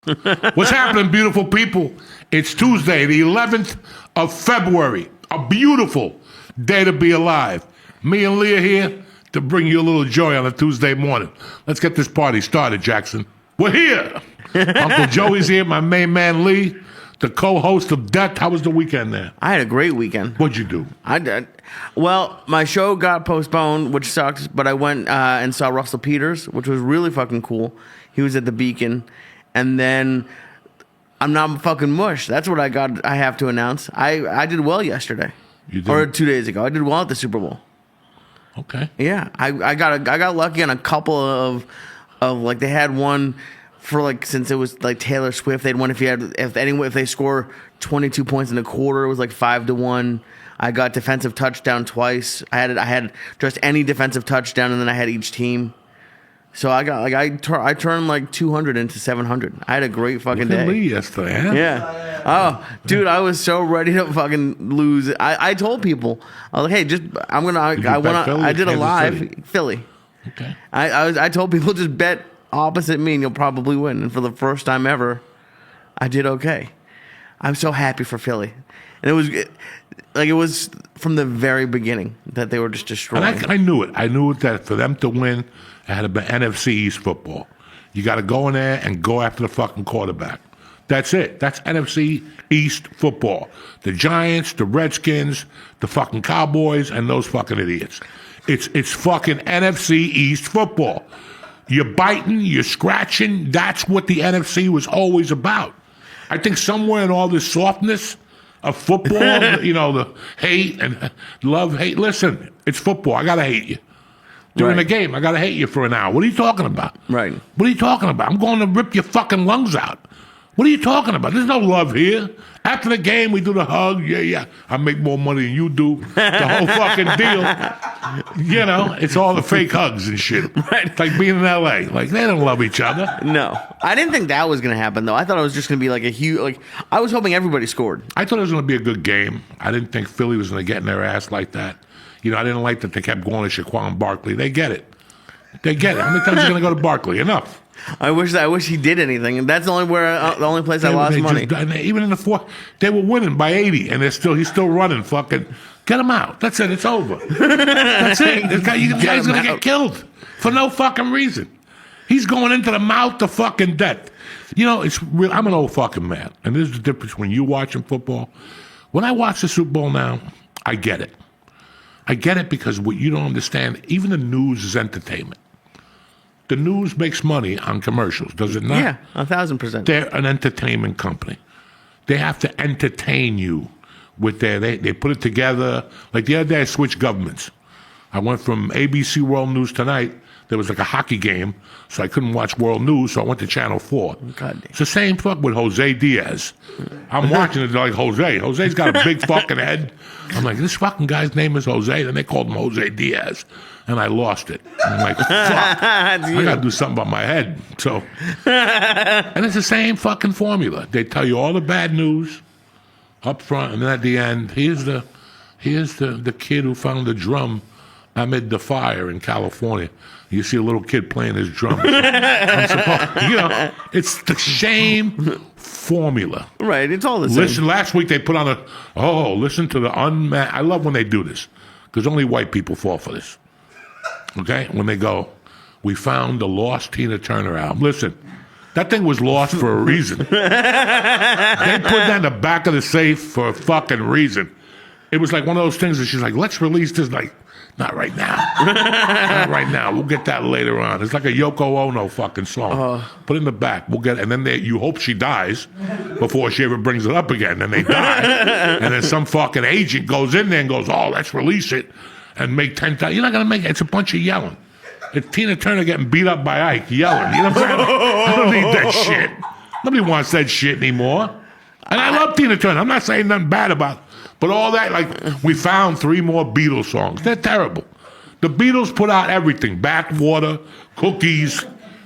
What's happening, beautiful people? It's Tuesday, the 11th of February. A beautiful day to be alive. Me and Leah here to bring you a little joy on a Tuesday morning. Let's get this party started, Jackson. We're here. Uncle Joey's here, my main man Lee, the co-host of Death. How was the weekend there? I had a great weekend. What'd you do? I did. Well, my show got postponed, which sucked, but I went and saw Russell Peters, which was really fucking cool. He was at the Beacon. And then I'm not fucking mush. That's what I have to announce. I did well yesterday. You did? Or 2 days ago. I did well at the Super Bowl. Okay. Yeah. I got lucky on a couple of like they had one for like since it was like Taylor Swift, they'd won if they score 22 points in a quarter, it was like 5-1. I got defensive touchdown twice. I had just any defensive touchdown, and then I had each team. So I got like I turned like 200 into 700. I had a great fucking day. Lee yesterday, huh? Yeah. Oh, dude, I was so ready to fucking lose. I told people, I was like, hey, I did a live Philly. Okay. I told people just bet opposite me and you'll probably win. And for the first time ever, I did okay. I'm so happy for Philly, and it was from the very beginning that they were just destroying. And I knew it. I knew that for them to win, it had to be NFC East football. You got to go in there and go after the fucking quarterback. That's it. That's NFC East football. The Giants, the Redskins, the fucking Cowboys, and those fucking idiots. It's fucking NFC East football. You're biting, you're scratching. That's what the NFC was always about. I think somewhere in all this softness of football, the hate and love, hate. Listen, it's football. I got to hate you. During the game, I got to hate you for an hour. What are you talking about? Right. What are you talking about? I'm going to rip your fucking lungs out. What are you talking about? There's no love here. After the game, we do the hug. Yeah. I make more money than you do. The whole fucking deal. It's all the fake hugs and shit. Right. It's like being in L.A. Like, they don't love each other. No. I didn't think that was going to happen, though. I thought it was just going to be like a huge... I was hoping everybody scored. I thought it was going to be a good game. I didn't think Philly was going to get in their ass like that. I didn't like that they kept going to Shaquan Barkley. They get it. How many times are you going to go to Barkley? Enough. I wish he did anything, and that's the only place I lost money. Even in the fourth, they were winning by 80, and he's still running. Fucking get him out. That's it. It's over. That's it. This guy's gonna get killed for no fucking reason. He's going into the mouth of fucking death. It's real. I'm an old fucking man, and this is the difference when you watching football. When I watch the Super Bowl now, I get it. I get it because what you don't understand, even the news is entertainment. The news makes money on commercials, does it not? Yeah, 1,000%. They're an entertainment company. They have to entertain you with they put it together. Like the other day, I switched governments. I went from ABC World News Tonight. There was like a hockey game, so I couldn't watch World News, so I went to Channel 4. God. It's the same fuck with Jose Diaz. I'm watching it like Jose. Jose's got a big fucking head. I'm like, this fucking guy's name is Jose. Then they called him Jose Diaz. And I lost it. I'm like, fuck. I got to do something about my head. So, and it's the same fucking formula. They tell you all the bad news up front, and then at the end, here's the kid who found the drum amid the fire in California. You see a little kid playing his drum. It's the same formula. Right, it's all the same. Listen, last week they put on listen to the unmatched. I love when they do this, because only white people fall for this. Okay? When they go, we found the lost Tina Turner album. Listen, that thing was lost for a reason. They put that in the back of the safe for a fucking reason. It was like one of those things that she's like, let's release this. Like, not right now. Not right now. We'll get that later on. It's like a Yoko Ono fucking song. Put it in the back. We'll get it. And then you hope she dies before she ever brings it up again. Then they die. And then some fucking agent goes in there and goes, let's release it and make 10,000. You're not going to make it. It's a bunch of yelling. It's Tina Turner getting beat up by Ike yelling. You know what I'm saying? I don't need that shit. Nobody wants that shit anymore. And I love Tina Turner. I'm not saying nothing bad about it. But all that, like, we found 3 more Beatles songs. They're terrible. The Beatles put out everything. Backwater, Cookies.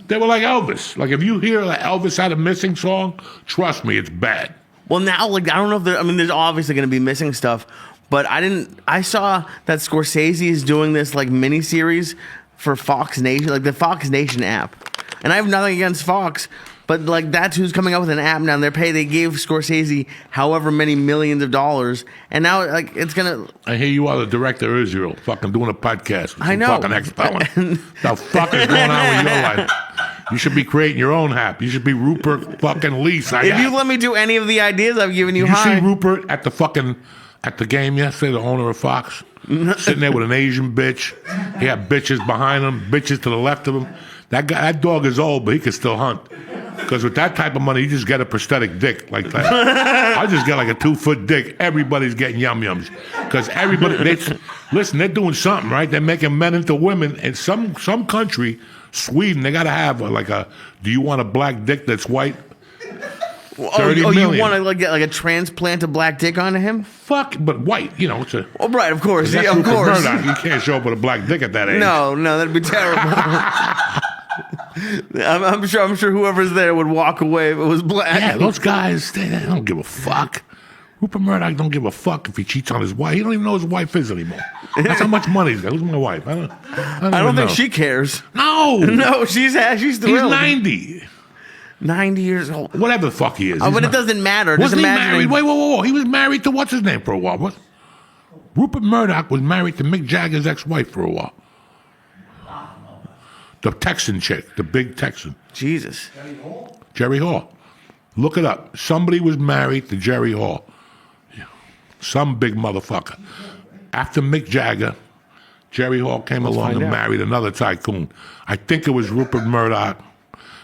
They were like Elvis. Like, if you hear that Elvis had a missing song, trust me, it's bad. Well, now, like, I don't know if there's obviously going to be missing stuff, but I saw that Scorsese is doing this, like, mini-series for Fox Nation, like the Fox Nation app. And I have nothing against Fox, But like that's who's coming up with an app now. They gave Scorsese however many millions of dollars, and now like it's gonna. I hear you are the director of Israel, fucking doing a podcast. With I some know. Fucking ex-felon. The fuck is going on with your life? You should be creating your own app. You should be Rupert fucking Lee. If you let me do any of the ideas I've given you, Did you see Rupert at the game yesterday? The owner of Fox, sitting there with an Asian bitch. He had bitches behind him, bitches to the left of him. That dog is old, but he can still hunt. Because with that type of money, you just get a prosthetic dick like that. I just get like a 2-foot dick. Everybody's getting yum-yums. Because listen, they're doing something, right? They're making men into women. In some country, Sweden, they got to have do you want a black dick that's white? 30 million. You want to like get like a transplant of black dick onto him? Fuck, but white, you know. It's a, Oh, right, of course. that's Yeah, of Rupert course. Murdoch. You can't show up with a black dick at that age. No, that'd be terrible. I'm sure whoever's there would walk away if it was black. Yeah, those guys, they don't give a fuck. Rupert Murdoch don't give a fuck if he cheats on his wife. He don't even know his wife is anymore. That's how much money he's got. Who's my wife? I don't think know. she cares. No. No, she's thrilled. He's 90. 90 years old. Whatever the fuck he is. Oh, but it doesn't matter. Wasn't he married? Imagine Wait, whoa. He was married to what's his name for a while. What? Rupert Murdoch was married to Mick Jagger's ex-wife for a while. The Texan chick, the big Texan. Jesus. Jerry Hall. Look it up. Somebody was married to Jerry Hall. Some big motherfucker. After Mick Jagger, Jerry Hall came along and married another tycoon. I think it was Rupert Murdoch.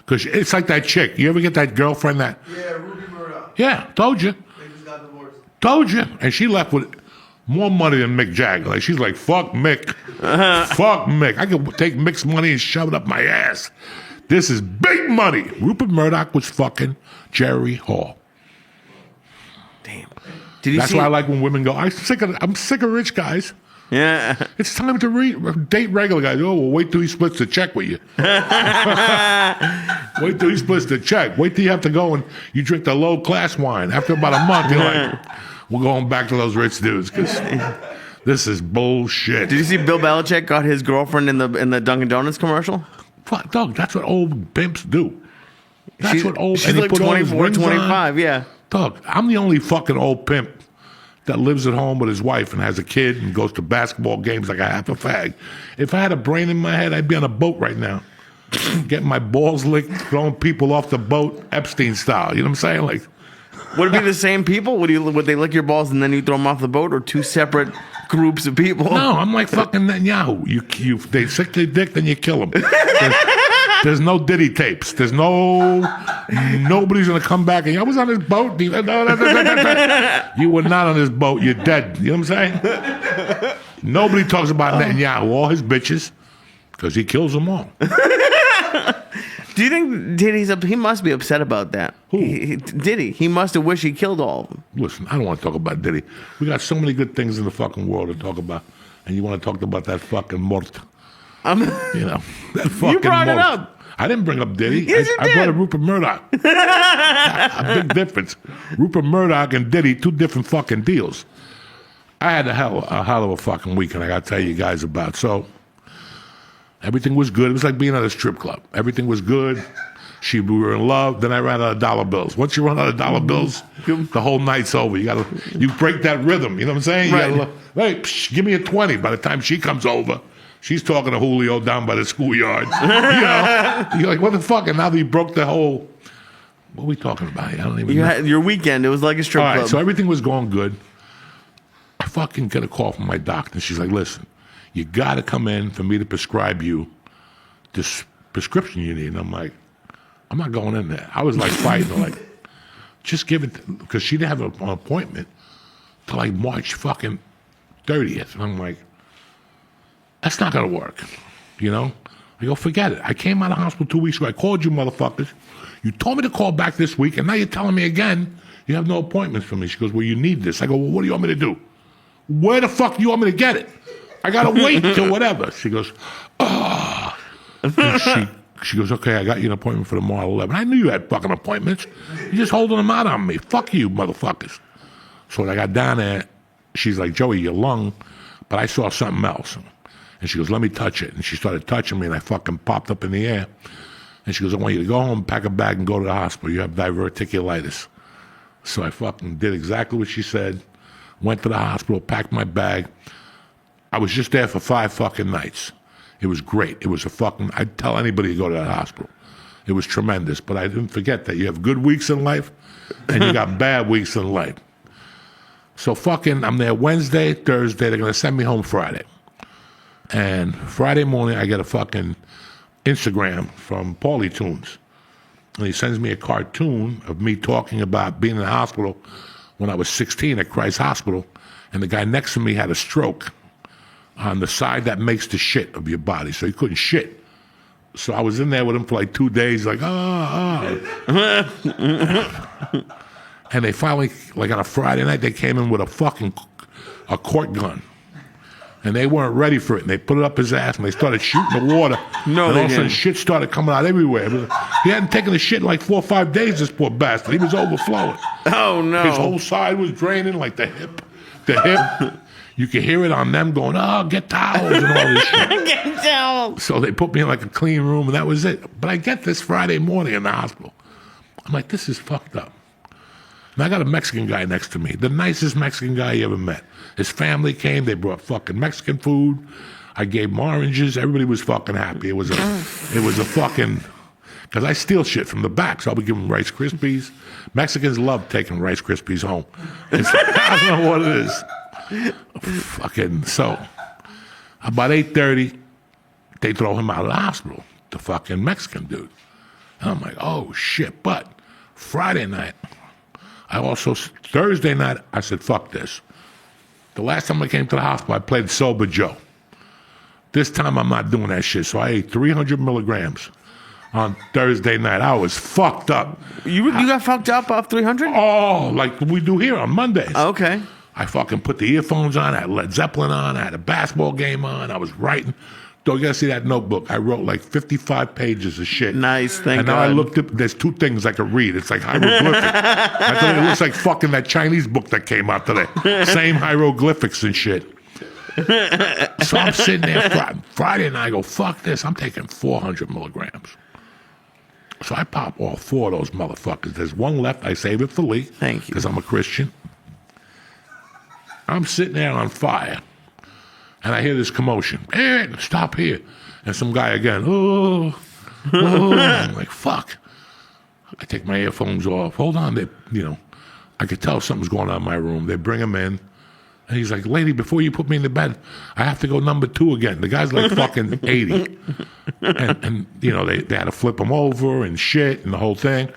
Because it's like that chick. You ever get that girlfriend that... Yeah, Ruby Murdoch. Yeah, told you. They just got divorced. Told you. And she left with more money than Mick Jagger. Like, she's like, fuck Mick. Fuck Mick. I could take Mick's money and shove it up my ass. This is big money. Rupert Murdoch was fucking Jerry Hall. Damn. Did you That's see? why I like when women go, I'm sick of rich guys. Yeah. It's time to date regular guys. Oh, well, wait till he splits the check with you. Wait till he splits the check. Wait till you have to go and you drink the low-class wine. After about a month, you're like, we're going back to those rich dudes because this is bullshit. Did you see Bill Belichick got his girlfriend in the Dunkin' Donuts commercial? Fuck, dog, that's what old pimps do. That's what old... She's and he like put all his 24, rings on. 25, yeah. Dog, I'm the only fucking old pimp that lives at home with his wife and has a kid and goes to basketball games like a half a fag. If I had a brain in my head, I'd be on a boat right now. Getting my balls licked, throwing people off the boat, Epstein style. You know what I'm saying? Like, Would it be the same people? Would they lick your balls and then you throw them off the boat, or two separate groups of people? no, I'm like fucking Netanyahu. They sick their dick, then you kill them. There's no Diddy tapes. There's nobody's gonna come back and I was on this boat. You were not on this boat. You're dead. You know what I'm saying? Nobody talks about Netanyahu, all his bitches, because he kills them all. Do you think he must be upset about that? Who? Diddy. He must have wished he killed all of them. Listen, I don't want to talk about Diddy. We got so many good things in the fucking world to talk about, and you want to talk about that fucking mort. You know, that fucking You brought it mort. up. I didn't bring up Diddy. Yes, you I did. brought up Rupert Murdoch. A big difference. Rupert Murdoch and Diddy, two different fucking deals. I had a hell of a fucking weekend I got to tell you guys about. So everything was good. It was like being at a strip club. Everything was good. We were in love. Then I ran out of dollar bills. Once you run out of dollar bills, the whole night's over. You break that rhythm. You know what I'm saying? Right. Hey, give me a 20. By the time she comes over, she's talking to Julio down by the schoolyard. You know, you're like, what the fuck? And now that you broke the whole. What are we talking about? I don't even You know. had your weekend. It was like a strip All right, club. so everything was going good. I fucking get a call from my doctor. She's like, listen, you got to come in for me to prescribe you this prescription you need. And I'm like, I'm not going in there. I was like fighting her, like, just give it, because she didn't have an appointment till like March fucking 30th. And I'm like, that's not going to work, you know? I go, forget it. I came out of hospital 2 weeks ago. I called you motherfuckers. You told me to call back this week, and now you're telling me again you have no appointments for me. She goes, well, you need this. I go, well, what do you want me to do? Where the fuck do you want me to get it? I got to wait till whatever. She goes, oh. She goes, okay, I got you an appointment for tomorrow at 11. I knew you had fucking appointments. You're just holding them out on me. Fuck you, motherfuckers. So when I got down there, she's like, Joey, your lung, but I saw something else. And she goes, let me touch it. And she started touching me, and I fucking popped up in the air. And she goes, I want you to go home, pack a bag, and go to the hospital. You have diverticulitis. So I fucking did exactly what she said. Went to the hospital, packed my bag. I was just there for 5 fucking nights. It was great. It was I'd tell anybody to go to that hospital. It was tremendous. But I didn't forget that you have good weeks in life and you got bad weeks in life. So I'm there Wednesday, Thursday. They're going to send me home Friday. And Friday morning, I get a fucking Instagram from Paulie Tunes. And he sends me a cartoon of me talking about being in the hospital when I was 16 at Christ Hospital. And the guy next to me had a stroke on the side that makes the shit of your body. So he couldn't shit. So I was in there with him for like 2 days, like, And they finally, like on a Friday night, they came in with a court gun. And they weren't ready for it. And they put it up his ass and they started shooting the water. No, and they all of a sudden didn't. shit started coming out everywhere. He hadn't taken the shit in like 4 or 5 days, this poor bastard. He was overflowing. Oh, no. His whole side was draining, like the hip. You could hear it on them going, oh, get towels and all this shit. Get down. So they put me in like a clean room and that was it. But I get this Friday morning in the hospital. I'm like, this is fucked up. And I got a Mexican guy next to me, the nicest Mexican guy you ever met. His family came, they brought fucking Mexican food. I gave him oranges. Everybody was fucking happy. It was a fucking, because I steal shit from the back, so I'll be giving Rice Krispies. Mexicans love taking Rice Krispies home. I don't know what it is. Fucking, so about 8:30, they throw him out of the hospital, the fucking Mexican dude. And I'm like, oh shit. But Friday night, Thursday night, I said, fuck this. The last time I came to the hospital, I played Sober Joe. This time I'm not doing that shit. So I ate 300 milligrams on Thursday night. I was fucked up. You got fucked up off 300? Oh, like we do here on Mondays. Okay. I fucking put the earphones on. I had Led Zeppelin on. I had a basketball game on. I was writing. Though you gotta see that notebook. I wrote like 55 pages of shit. Nice, thank And now God. I looked up, there's 2 things I could read. It's like hieroglyphic. I thought it looks like fucking that Chinese book that came out today. Same hieroglyphics and shit. So I'm sitting there Friday and I go, fuck this. I'm taking 400 milligrams. So I pop all 4 of those motherfuckers. There's 1 left. I save it for Lee. Thank you. Because I'm a Christian. I'm sitting there on fire. And I hear this commotion. Hey, stop here. And some guy again, oh. I'm like, fuck. I take my earphones off. Hold on. I could tell something's going on in my room. They bring him in. And he's like, lady, before you put me in the bed, I have to go number 2 again. The guy's like fucking 80. And they had to flip him over and shit and the whole thing.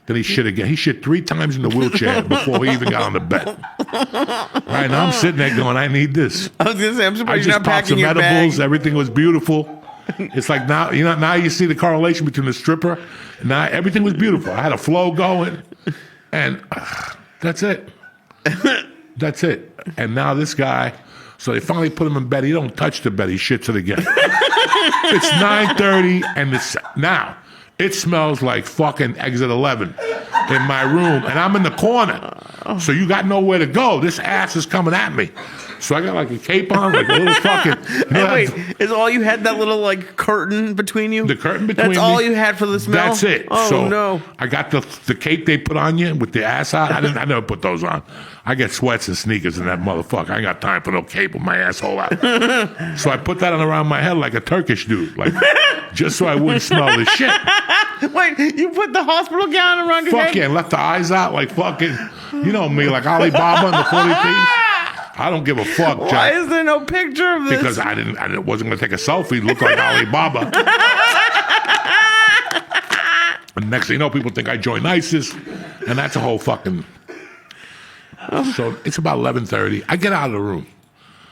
Then he shit again. He shit 3 times in the wheelchair before he even got on the bed. Right now I'm sitting there going, I need this. I was going to say, I'm I surprised just you're not popped some packing your edibles. bag. Everything was beautiful. It's like now you see the correlation between the stripper. Now everything was beautiful. I had a flow going, and that's it. That's it. And now this guy. So they finally put him in bed. He don't touch the bed. He shits it again. It's 9:30, and now it smells like fucking Exit 11 in my room, and I'm in the corner. So you got nowhere to go. This ass is coming at me. So I got like a cape on, like a little fucking. And wait, is all you had that little like curtain between you? The curtain between That's me. all you had for the smell? That's it. Oh, so no. I got the cape they put on you with the ass out. I never put those on. I get sweats and sneakers in that motherfucker. I ain't got time for no cape with my asshole out. So I put that on around my head like a Turkish dude, like just so I wouldn't smell the shit. Wait, you put the hospital gown around your head? Fuck yeah, and left the eyes out like fucking, you know me, like Alibaba and the 40 Thieves. I don't give a fuck, Jack. Why is there no picture of this? Because I wasn't going to take a selfie, look like Alibaba. And next thing you know, people think I joined ISIS, and that's a whole fucking. So it's about 11:30. I get out of the room.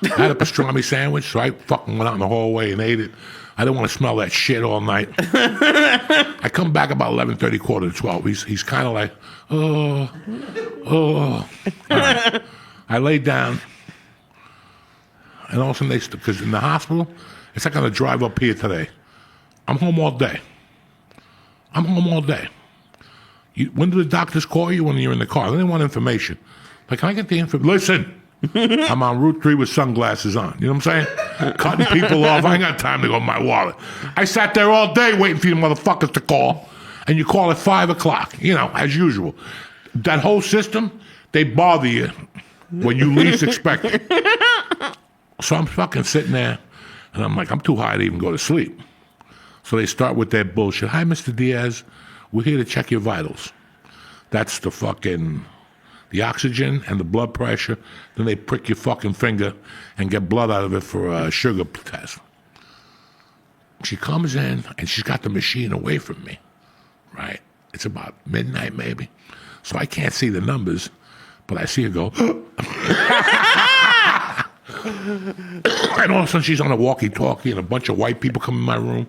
I had a pastrami sandwich, so I fucking went out in the hallway and ate it. I didn't want to smell that shit all night. I come back about 11:30, 11:45. He's kind of like, oh. Right. I lay down, and all of a sudden because in the hospital, it's like on the drive up here today. I'm home all day. When do the doctors call you? When you're in the car. They didn't want information. Like, can I get the information? Listen, I'm on Route 3 with sunglasses on. You know what I'm saying? cutting people off. I ain't got time to go in my wallet. I sat there all day waiting for you motherfuckers to call, and you call at 5 o'clock, as usual. That whole system, they bother you when you least expect it. So I'm fucking sitting there, and I'm like, I'm too high to even go to sleep. So they start with their bullshit. Hi, Mr. Diaz. We're here to check your vitals. That's the oxygen and the blood pressure. Then they prick your fucking finger and get blood out of it for a sugar test. She comes in, and she's got the machine away from me, right? It's about midnight, maybe. So I can't see the numbers, but I see her go, and all of a sudden she's on a walkie-talkie, and a bunch of white people come in my room.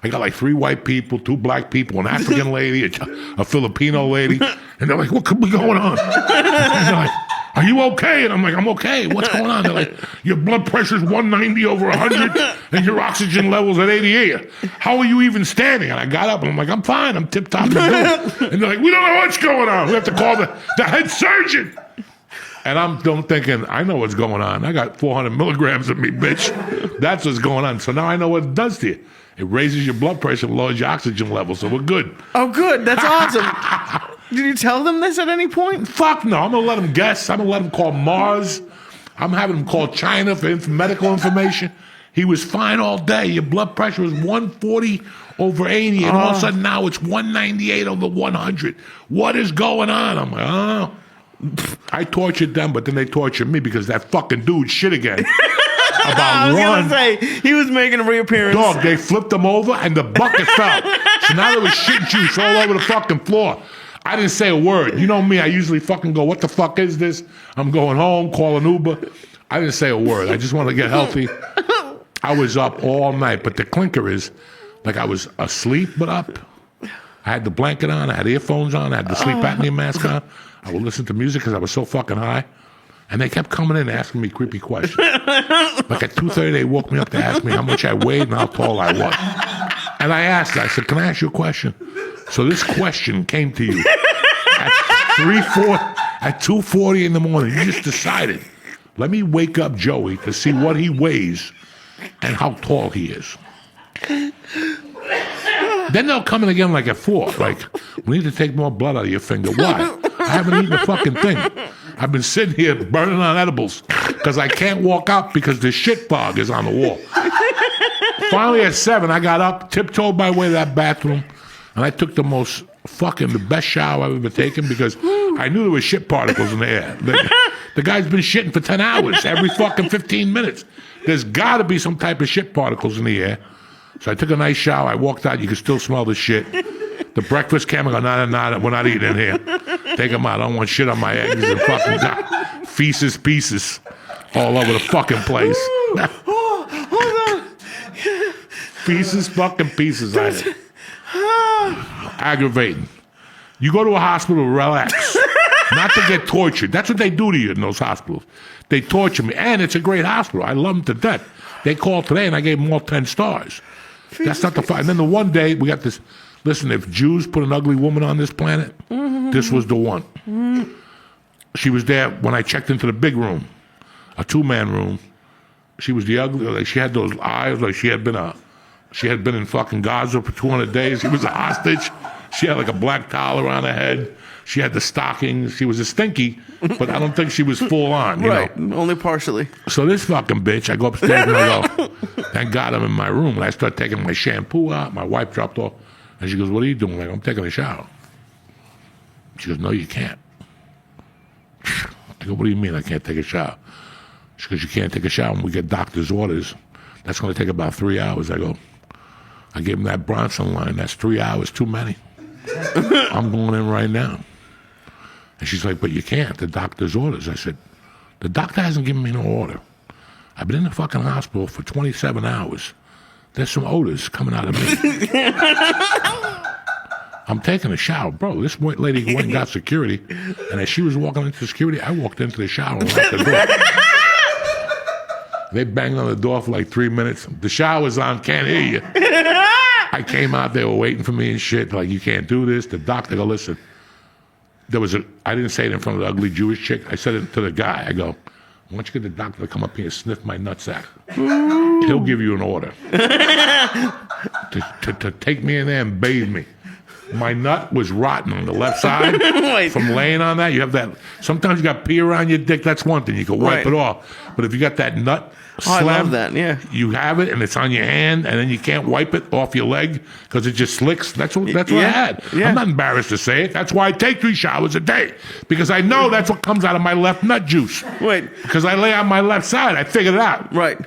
I got like 3 white people, 2 black people, an African lady, a Filipino lady, and they're like, what could be going on? And they're like, are you okay? And I'm like, I'm okay. What's going on? They're like, your blood pressure's 190 over 100, and your oxygen level's at 88. How are you even standing? And I got up, and I'm like, I'm fine. I'm tip-top. And they're like, we don't know what's going on. We have to call the head surgeon. And I'm thinking, I know what's going on. I got 400 milligrams of me, bitch. That's what's going on. So now I know what it does to you. It raises your blood pressure and lowers your oxygen level, so we're good. Oh, good. That's awesome. Did you tell them this at any point? Fuck no. I'm going to let them guess. I'm going to let them call Mars. I'm having them call China for medical information. He was fine all day. Your blood pressure was 140 over 80, and all of a sudden now it's 198 over 100. What is going on? I'm like, oh. I tortured them, but then they tortured me because that fucking dude shit again. I was going to say, he was making a reappearance. Dog, they flipped him over and the bucket fell. So now there was shit juice all over the fucking floor. I didn't say a word. You know me, I usually fucking go, what the fuck is this? I'm going home, call an Uber. I didn't say a word. I just wanted to get healthy. I was up all night, but the clinker is, like I was asleep but up. I had the blanket on, I had earphones on, I had the sleep apnea mask on. I would listen to music because I was so fucking high. And they kept coming in asking me creepy questions. Like at 2:30, they woke me up to ask me how much I weighed and how tall I was. And I asked, I said, can I ask you a question? So this question came to you at 2:40 in the morning. You just decided, let me wake up Joey to see what he weighs and how tall he is. Then they'll come in again like at 4. Like, we need to take more blood out of your finger. Why? I haven't eaten a fucking thing. I've been sitting here burning on edibles because I can't walk out because the shit fog is on the wall. Finally at 7, I got up, tiptoed my way to that bathroom, and I took the best shower I've ever taken because I knew there was shit particles in the air. The guy's been shitting for 10 hours, every fucking 15 minutes. There's got to be some type of shit particles in the air. So I took a nice shower. I walked out. You could still smell the shit. The breakfast came. I go, no, we're not eating in here. Take them out. I don't want shit on my eggs and fucking feces pieces all over the fucking place. Hold on. Feces fucking pieces. Aggravating. You go to a hospital to relax, not to get tortured. That's what they do to you in those hospitals. They torture me. And it's a great hospital. I love them to death. They called today and I gave them all 10 stars. That's not the fight. And then the one day we got this. Listen, if Jews put an ugly woman on this planet, this was the one. She was there when I checked into the big room, a 2-man room. She was the ugly. Like she had those eyes like she had been in fucking Gaza for 200 days. She was a hostage. She had like a black towel around her head. She had the stockings. She was a stinky, but I don't think she was full on. You know? Only partially. So this fucking bitch, I go upstairs and I go, thank God I'm in my room. And I start taking my shampoo out. My wife dropped off. And she goes, what are you doing? Like, I'm taking a shower. She goes, no, you can't. I go, what do you mean I can't take a shower? She goes, you can't take a shower when we get doctor's orders. That's going to take about 3 hours. I go, I gave him that Bronson line. That's 3 hours too many. I'm going in right now. And she's like, but you can't. The doctor's orders. I said, the doctor hasn't given me no order. I've been in the fucking hospital for 27 hours. There's some odors coming out of me. I'm taking a shower. Bro, this white lady went and got security, and as she was walking into security, I walked into the shower and locked the door. They banged on the door for like 3 minutes. The shower's on, can't hear you. I came out, they were waiting for me and shit, like, you can't do this. The doctor go, listen, I didn't say it in front of the ugly Jewish chick. I said it to the guy. I go, why don't you get the doctor to come up here and sniff my nutsack? he'll give you an order to take me in there and bathe me. My nut was rotten on the left side Wait. from laying on that. You have that. Sometimes you got pee around your dick. That's one thing. You can wipe Right. it off. But if you got that nut I slam, love that, yeah. you have it and it's on your hand, and then you can't wipe it off your leg because it just slicks. That's what I Yeah. had. Yeah. I'm not embarrassed to say it. That's why I take 3 showers a day, because I know that's what comes out of my left nut juice. Wait. Because I lay on my left side. I figured it out. Right.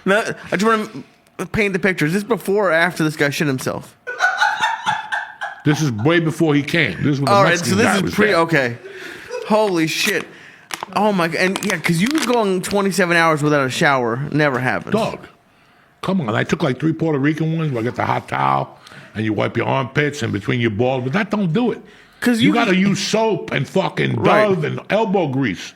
Now, I just want to paint the picture. Is this before or after this guy shit himself? This is way before he came. This is when the All right, Mexican so guy this was is pre. there. Okay. Holy shit. Oh my god. And yeah, because you were going 27 hours without a shower. Never happens. Dog. Come on. I took like 3 Puerto Rican ones where I get the hot towel and you wipe your armpits and between your balls, but that don't do it. 'Cause you you- got to use soap and fucking Dove and elbow grease.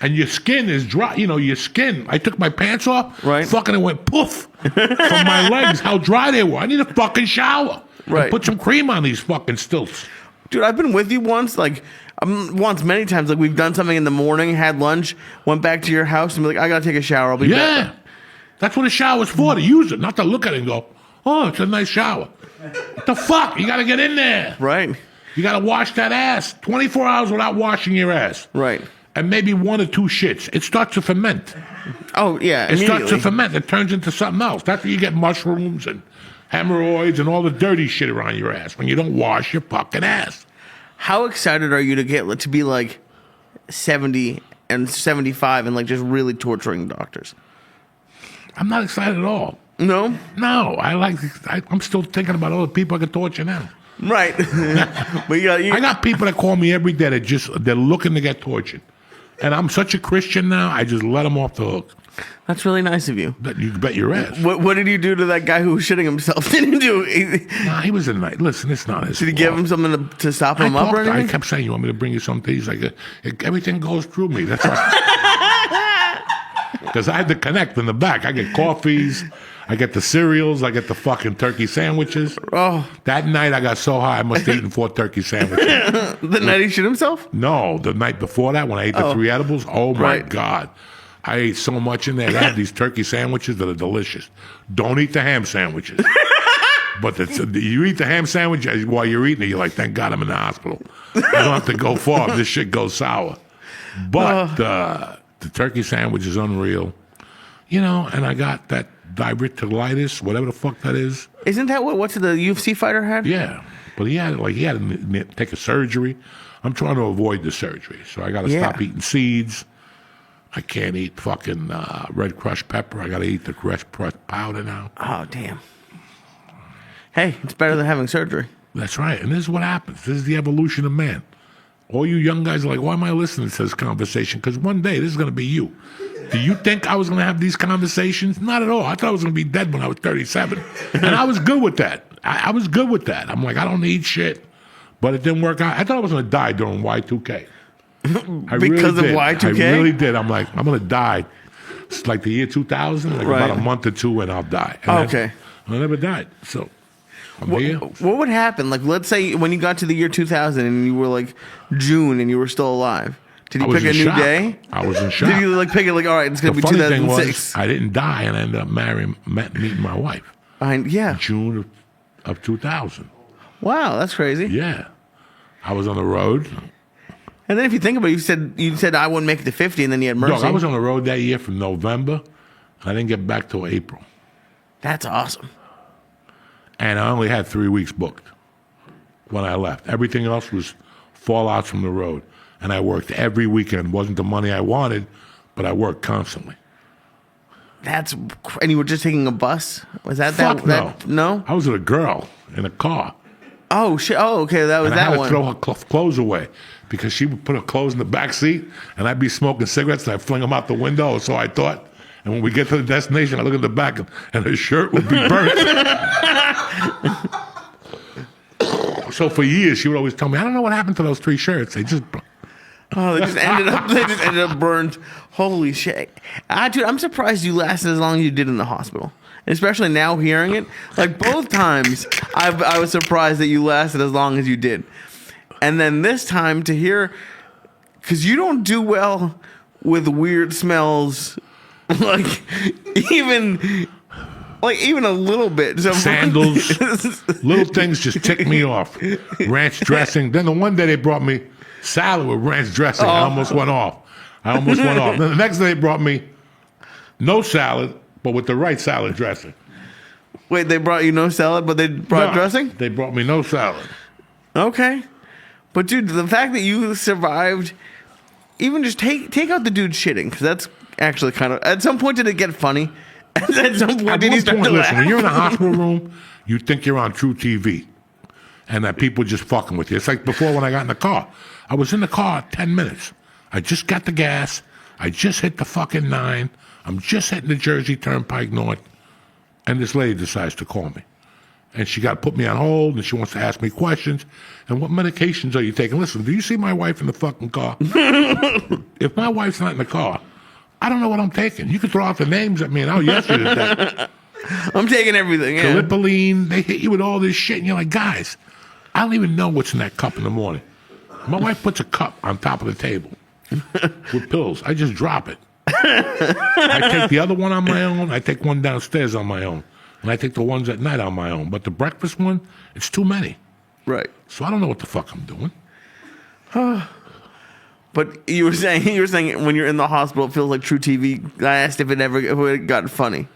And your skin is dry. You know, your skin. I took my pants off. Right. Fucking it went poof from my legs, how dry they were. I need a fucking shower. And Right. put some cream on these fucking stilts. Dude, I've been with you once, many times. Like, we've done something in the morning, had lunch, went back to your house, and be like, I gotta take a shower. I'll be Yeah. back. That's what a shower's for, to use it, not to look at it and go, oh, it's a nice shower. What the fuck? You got to get in there. Right. You got to wash that ass. 24 hours without washing your ass. Right. And maybe 1 or 2 shits. It starts to ferment. Oh, yeah. It starts to Immediately. ferment. It turns into something else. That's where you get mushrooms and hemorrhoids and all the dirty shit around your ass when you don't wash your fucking ass. How excited are you to be like 70 and 75 and like just really torturing doctors? I'm not excited at all. No? No, I'm still thinking about all the people I can torture now. Right. But I got people that call me every day they're looking to get tortured. And I'm such a Christian now, I just let them off the hook. that's really nice of you. That you bet your ass. What did you do to that guy who was shitting himself? Did you do? Nah, he was a night. Listen, it's not his Did you fault. give him something to stop him up or I anything? kept saying, you want me to bring you something? He's like, everything goes through me. That's right. Because I had to connect in the back. I get coffees. I get the cereals. I get the fucking turkey sandwiches. Oh, That night I got so high I must have eaten 4 turkey sandwiches. the night he shit himself? No, the night before that when I ate the 3 edibles, oh my Right. God. I ate so much in there. They have these turkey sandwiches that are delicious. Don't eat the ham sandwiches. But you eat the ham sandwich while you're eating it, you're like, thank God I'm in the hospital. I don't have to go far if this shit goes sour. But the turkey sandwich is unreal. You know, and I got that diverticulitis, whatever the fuck that is. Isn't that what's the UFC fighter had? Yeah. But he had to take a surgery. I'm trying to avoid the surgery. So I got to Yeah. stop eating seeds. I can't eat fucking red crushed pepper. I got to eat the crushed powder now. Oh, damn. Hey, it's better than having surgery. That's right. And this is what happens. This is the evolution of man. All you young guys are like, why am I listening to this conversation? Because one day this is going to be you. Do you think I was going to have these conversations? Not at all. I thought I was going to be dead when I was 37. And I was good with that. I was good with that. I'm like, I don't need shit. But it didn't work out. I thought I was going to die during Y2K. I Because really of did. Y2K? I really did. I'm like, I'm going to die. It's like the year 2000, like Right. about a month or 2 and I'll die. And Okay. I never died. So I'm here. What would happen? Like, let's say when you got to the year 2000 and you were like June and you were still alive. Did I you was pick a in new shock. day? I was in shock. Did you like pick it like, all right, it's going The to be funny thing was, 2006? I didn't die, and I ended up meeting my wife. Yeah. June of 2000. Wow, that's crazy. Yeah, I was on the road. And then if you think about it, you said I wouldn't make it to 50, and then you had Mercy. Look, I was on the road that year from November. I didn't get back till April, That's awesome. and I only had 3 weeks booked when I left. Everything else was fallouts from the road, and I worked every weekend. Wasn't the money I wanted, but I worked constantly. And you were just taking a bus? Was that Fuck that? No. I was with a girl in a car. Oh shit. Oh, okay. That was And I had that to one. throw her clothes away because she would put her clothes in the back seat, and I'd be smoking cigarettes and I'd fling them out the window. So I thought. And when we get to the destination, I look at the back and her shirt would be burnt. So for years, she would always tell me, I don't know what happened to those 3 shirts. They just. Oh, they just ended up burned. Holy shit. Dude, I'm surprised you lasted as long as you did in the hospital. Especially now hearing it. Like both times, I was surprised that you lasted as long as you did. And then this time to hear, because you don't do well with weird smells like even a little bit. So Sandals, little things just tick me off. Ranch dressing. Then the one day they brought me salad with ranch dressing. I almost went off. Then the next day they brought me no salad, but with the right salad dressing. Wait, they brought you no salad, but they brought dressing? They brought me no salad. Okay. But dude, the fact that you survived, even just take out the dude shitting, because that's actually kind of, at some point did it get funny? At some point did he start to laugh? When you're in a hospital room, you think you're on True TV and that people are just fucking with you. It's like before when I got in the car. I was in the car 10 minutes. I just got the gas. I just hit the fucking 9. I'm just hitting the Jersey Turnpike North. And this lady decides to call me. And she got to put me on hold, and she wants to ask me questions. And what medications are you taking? Listen, do you see my wife in the fucking car? If my wife's not in the car, I don't know what I'm taking. You can throw out the names at me, and I'll yes you to that. I'm taking everything. Yeah. Gallipoli, they hit you with all this shit, and you're like, guys, I don't even know what's in that cup in the morning. My wife puts a cup on top of the table with pills. I just drop it. I take the other one on my own. I take one downstairs on my own. And I take the ones at night on my own. But the breakfast one, it's too many. Right. So I don't know what the fuck I'm doing. But you were saying when you're in the hospital, it feels like True TV. I asked if it got funny.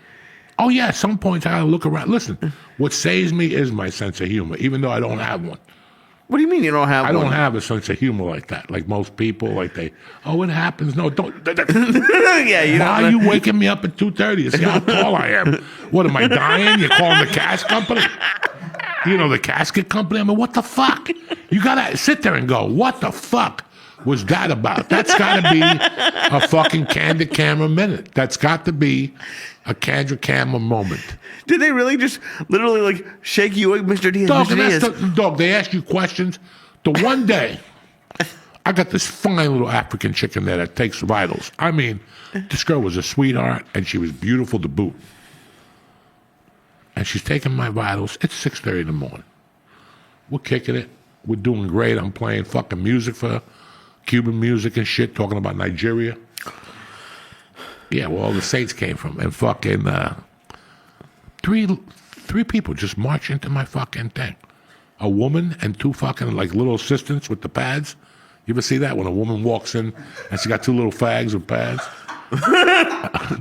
Oh, yeah, at some point I gotta look around. Listen, what saves me is my sense of humor, even though I don't have one. What do you mean you don't have I one? don't have a sense of humor like that. Like most people, like it happens. No, don't. Yeah, you Why are you waking me up at 2:30 to see how tall I am? What, am I dying? You're calling the cash company? You know, the casket company? I mean, what the fuck? You gotta sit there and go, what the fuck was that about? That's gotta be a fucking candid camera minute. That's got to be a candid camera moment. Did they really just literally like shake you like Mr. Diaz? Dog, Mr. Diaz. dog, they ask you questions. The one day, I got this fine little African chick in there that takes vitals. I mean, this girl was a sweetheart, and she was beautiful to boot. And she's taking my vitals. It's 6:30 in the morning. We're kicking it. We're doing great. I'm playing fucking music for her, Cuban music and shit, talking about Nigeria. Yeah, where all the saints came from. And fucking three people just march into my fucking thing. A woman and 2 fucking like little assistants with the pads. You ever see that when a woman walks in and she got 2 little fags with pads?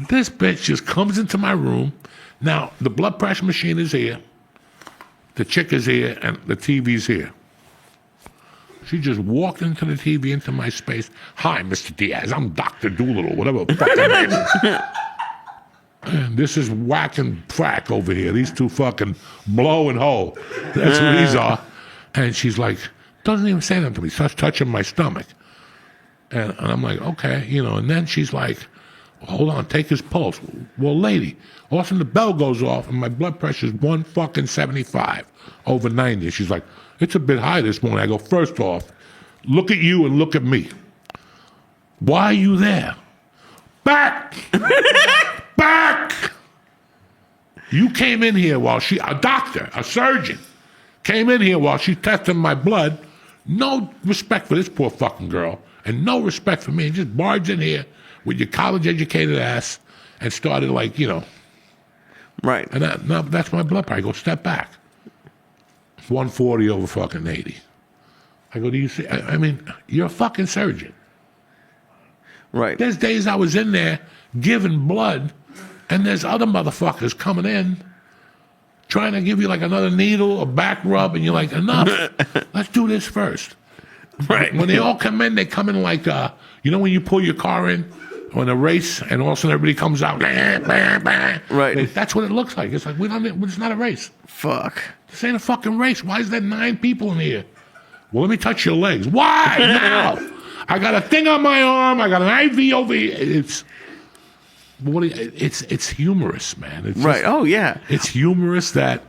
This bitch just comes into my room. Now, the blood pressure machine is here. The chick is here, and the TV's here. She just walked into the TV, into my space. Hi, Mr. Diaz. I'm Dr. Doolittle, whatever the fuck your name is. And this is Whack and Frack over here. These 2 fucking Blow and Ho. That's who these are. And she's like, doesn't even say that to me. Starts touching my stomach. And I'm like, okay, and then she's like, hold on, take his pulse. Well, lady, all of a sudden the bell goes off and my blood pressure is 175 over 90. She's like, it's a bit high this morning. I go, first off, look at you and look at me. Why are you there? Back! Back! You came in here while a doctor, a surgeon, came in here while she tested my blood. No respect for this poor fucking girl and no respect for me. Just barged in here with your college-educated ass and started Right. And that's my blood pressure. I go, step back. 140 over fucking 80. I go, do you see? I mean, you're a fucking surgeon. Right. There's days I was in there giving blood, and there's other motherfuckers coming in trying to give you like another needle, a back rub, and you're like, enough. Let's do this first. Right. When they all come in, they come in like, when you pull your car in on a race, and all of a sudden everybody comes out, bah, bah, bah. Right. That's what it looks like. It's like, it's not a race. Fuck. This ain't a fucking race. Why is there 9 people in here? Well, let me touch your legs. Why? Now. I got a thing on my arm. I got an IV over here. It's humorous, man. It's Right. Oh yeah. It's humorous that.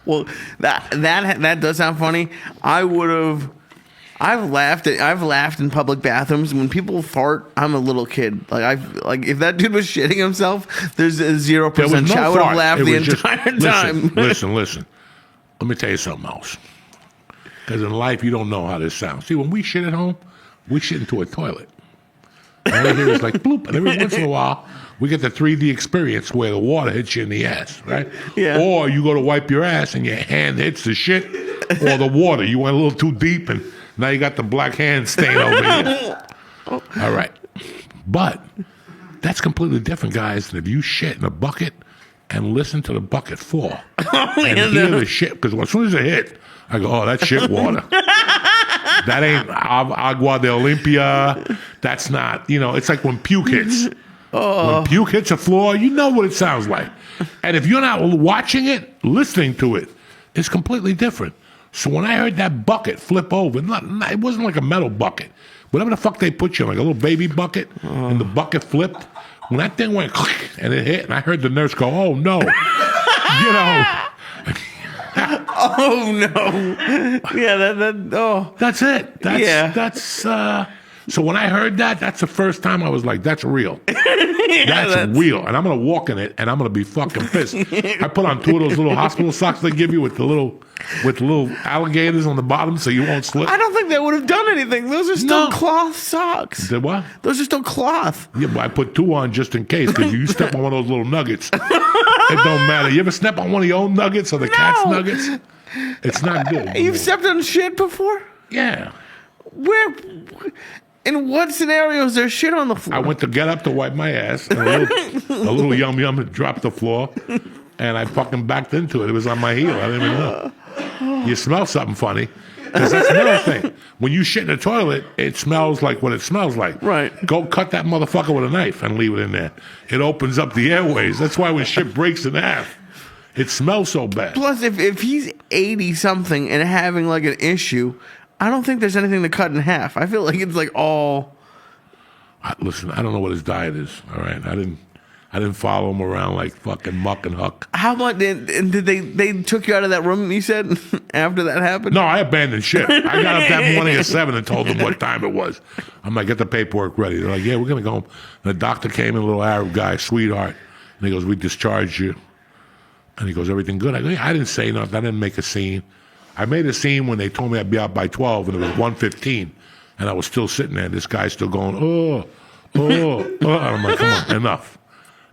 Well, that does sound funny. I've laughed in public bathrooms when people fart. I'm a little kid. Like if that dude was shitting himself, there's a 0% chance I would have laughed the entire time. Listen. Let me tell you something else. Because in life, you don't know how this sounds. See, when we shit at home, we shit into a toilet. And all you hear is like bloop. And every once in a while, we get the 3D experience where the water hits you in the ass, right? Yeah. Or you go to wipe your ass and your hand hits the shit or the water. You went a little too deep and now you got the black hand stain over here. All right. But that's completely different, guys, than if you shit in a bucket and listen to the bucket fall. And hear the shit. Because as soon as it hit, I go, oh, that's shit water. That ain't agua de Olympia. That's not, it's like when puke hits. When puke hits a floor, you know what it sounds like. And if you're not watching it, listening to it, it's completely different. So when I heard that bucket flip over, it wasn't like a metal bucket. Whatever the fuck they put you in, like a little baby bucket, and the bucket flipped. When that thing went click and it hit, and I heard the nurse go, oh no. Oh no! Yeah, That's it. That's so when I heard that, that's the first time I was like, that's real. That's real. And I'm gonna walk in it and I'm gonna be fucking pissed. I put on 2 of those little hospital socks they give you with the little alligators on the bottom so you won't slip. I don't think that would have done anything. Those are still No. cloth socks. Did what? Those are still cloth. Yeah, but I put 2 on just in case, because you step on one of those little nuggets. It don't matter. You ever step on one of your own nuggets or the cat's nuggets? It's not good. You've stepped on shit before? Yeah. Where? In what scenario is there shit on the floor? I went to get up to wipe my ass, and a little yum yum had dropped the floor, and I fucking backed into it. It was on my heel. I didn't even know. You smell something funny. Because that's another thing. When you shit in the toilet, it smells like what it smells like. Right. Go cut that motherfucker with a knife and leave it in there. It opens up the airways. That's why when shit breaks in half, it smells so bad. Plus, if he's 80-something and having like an issue, I don't think there's anything to cut in half. I feel like it's like all... Listen, I don't know what his diet is, all right? I didn't follow him around like fucking Muck and Huck. How much did they took you out of that room, you said, after that happened? No, I abandoned ship. I got up that morning at 7 and told them what time it was. I'm like, get the paperwork ready. They're like, yeah, we're going to go home. And the doctor came in, a little Arab guy, sweetheart. And he goes, we discharged you. And he goes, everything good? I go, yeah, I didn't say nothing. I didn't make a scene. I made a scene when they told me I'd be out by 12, and it was 1:15. And I was still sitting there, and this guy's still going, oh. And I'm like, come on, enough.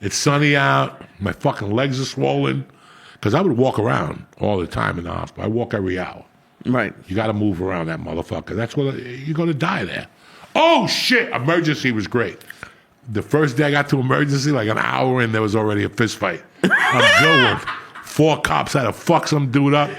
It's sunny out. My fucking legs are swollen. Because I would walk around all the time in the hospital. I walk every hour. Right. You got to move around that motherfucker. That's what you're going to die there. Oh, shit. Emergency was great. The first day I got to emergency, like an hour in, there was already a fist fight. I'm going. 4 cops had to fuck some dude up.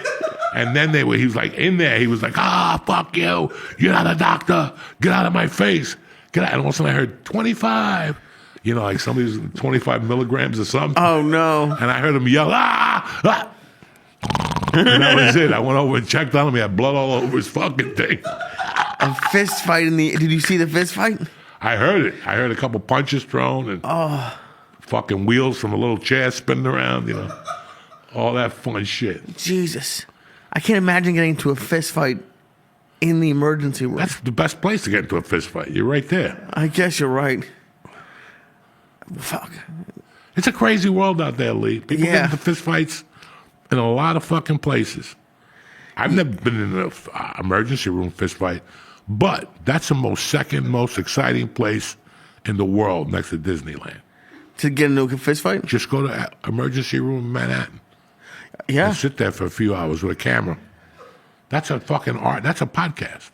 And then he was like in there. He was like, fuck you. You're not a doctor. Get out of my face. Get out. And all of a sudden I heard 25. Like somebody's 25 milligrams or something. Oh, no. And I heard him yell, ah. And that was it. I went over and checked on him. He had blood all over his fucking thing. A fist fight did you see the fist fight? I heard it. I heard a couple punches thrown and fucking wheels from a little chair spinning around, all that fun shit. Jesus. I can't imagine getting into a fist fight in the emergency room. That's the best place to get into a fist fight. You're right there. I guess you're right. Fuck. It's a crazy world out there, Lee. People get into fist fights in a lot of fucking places. I've never been in an emergency room fist fight, but that's the second most exciting place in the world next to Disneyland. To get into a fist fight? Just go to emergency room in Manhattan. Yeah. And sit there for a few hours with a camera. That's a fucking art. That's a podcast.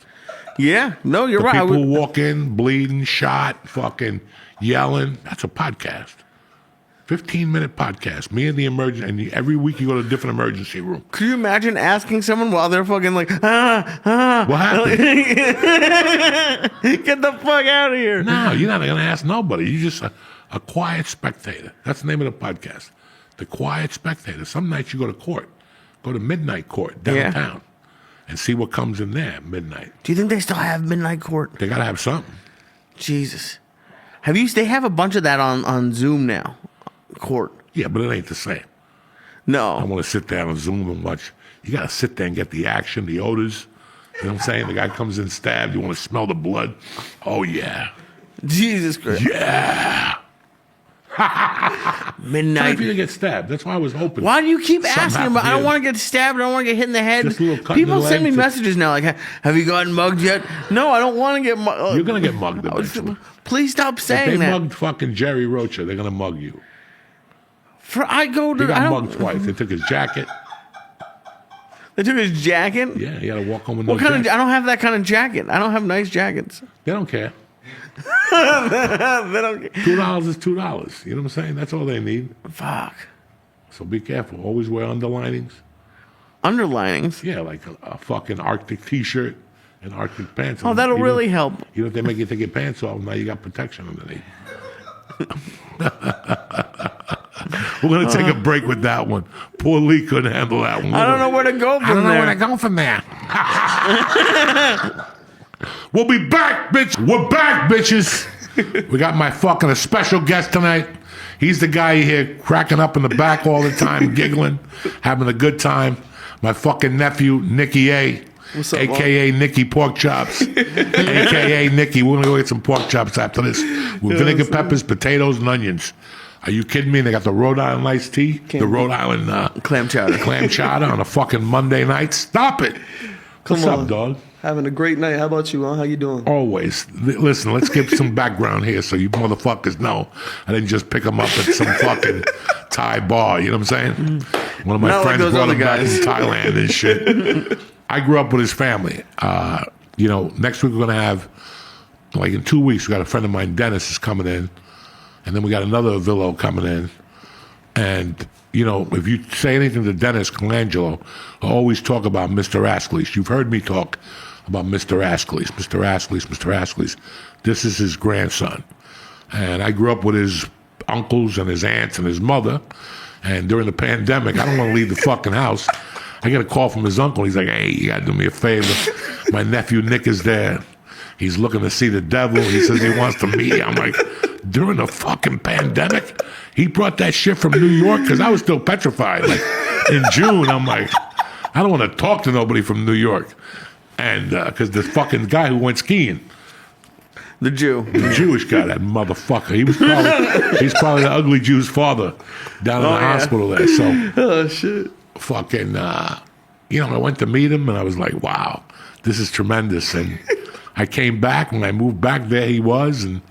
Yeah. No, you're The right. people who walk in, bleeding, shot, fucking yelling. That's a podcast. 15-minute podcast. Me and the emergency. And every week you go to a different emergency room. Could you imagine asking someone while they're fucking like, What happened? get the fuck out of here? No, you're not going to ask nobody. You're just a quiet spectator. That's the name of the podcast. The Quiet Spectator. Some nights you go to court. Go to midnight court downtown and see what comes in there at midnight. Do you think they still have midnight court? They got to have something. Jesus. They have a bunch of that on Zoom now. Court. Yeah, but it ain't the same. I No. want to sit down on Zoom and watch. You got to sit there and get the action, the odors. You know what I'm saying? The guy comes in stabbed. You want to smell the blood. Oh, yeah. Jesus Christ. Yeah. Time Midnight. for you to get stabbed. That's why I was hoping. Why do you keep Something asking him? happened I don't here. want to get stabbed. I don't want to get hit in the head. Just a little cut in People the send me leg. messages now like, have you gotten mugged yet? No, I don't want to get mugged. You're gonna get mugged eventually. Please stop If saying they that. mugged fucking Jerry Rocha, they're gonna mug you. I go to. He I got don't, mugged twice. They took his jacket. They took his jacket. Yeah, he had to walk home with What no kind of? jacket. I don't have that kind of jacket. I don't have nice jackets. They don't care. They don't. $2 is $2. You know what I'm saying? That's all they need. Fuck. So be careful. Always wear underlinings. Underlinings. Yeah, like a fucking Arctic T-shirt and Arctic pants. Oh, that'll You really know- help. You know, if they make you take your pants off, now you got protection underneath. We're going to take a break with that one. Poor Lee couldn't handle that one. I don't know where to go from there. go from there. We'll be back, bitch. We're back, bitches. We got my fucking a special guest tonight. He's the guy you hear cracking up in the back all the time, giggling, having a good time. My fucking nephew, Nicky A. What's up, AKA Nicky Pork Chops. AKA Nicky. We're going to go get some pork chops after this with vinegar peppers, potatoes, and onions. Are you kidding me? They got the Rhode Island iced tea, the Rhode Island Clam chowder. clam chowder on a fucking Monday night. Stop it. What's Come up, on. dog? Having a great night. How about you, How you doing? Always. Listen, let's give some background here so you motherfuckers know. I didn't just pick him up at some fucking Thai bar. You know what I'm saying? One of my Not like friends those brought other him back guys. in Thailand and shit. I grew up with his family. You know, next week we're going to have, like in 2 weeks, we got a friend of mine, Dennis, is coming in. And then we got another Villo coming in. And, you know, if you say anything to Dennis Colangelo, I always talk about Mr. Asclees. You've heard me talk about Mr. Asclees, Mr. Asclees, Mr. Asclees. This is his grandson. And I grew up with his uncles and his aunts and his mother. And during the pandemic, I don't want to leave the fucking house. I get a call from his uncle. He's like, hey, you got to do me a favor. My nephew Nick is there. He's looking to see the devil. He says he wants to meet you. I'm like, during the fucking pandemic? He brought that shit from New York? Because I was still petrified. Like, in June, I'm like, I don't want to talk to nobody from New York. And because the fucking guy who went skiing, The Jew. the Jewish guy, that motherfucker, he's probably the ugly Jew's father down in the yeah. hospital there. So Oh, shit. fucking, you know, I went to meet him and I was like, wow, this is tremendous. And I came back. When I moved back, there he was. And,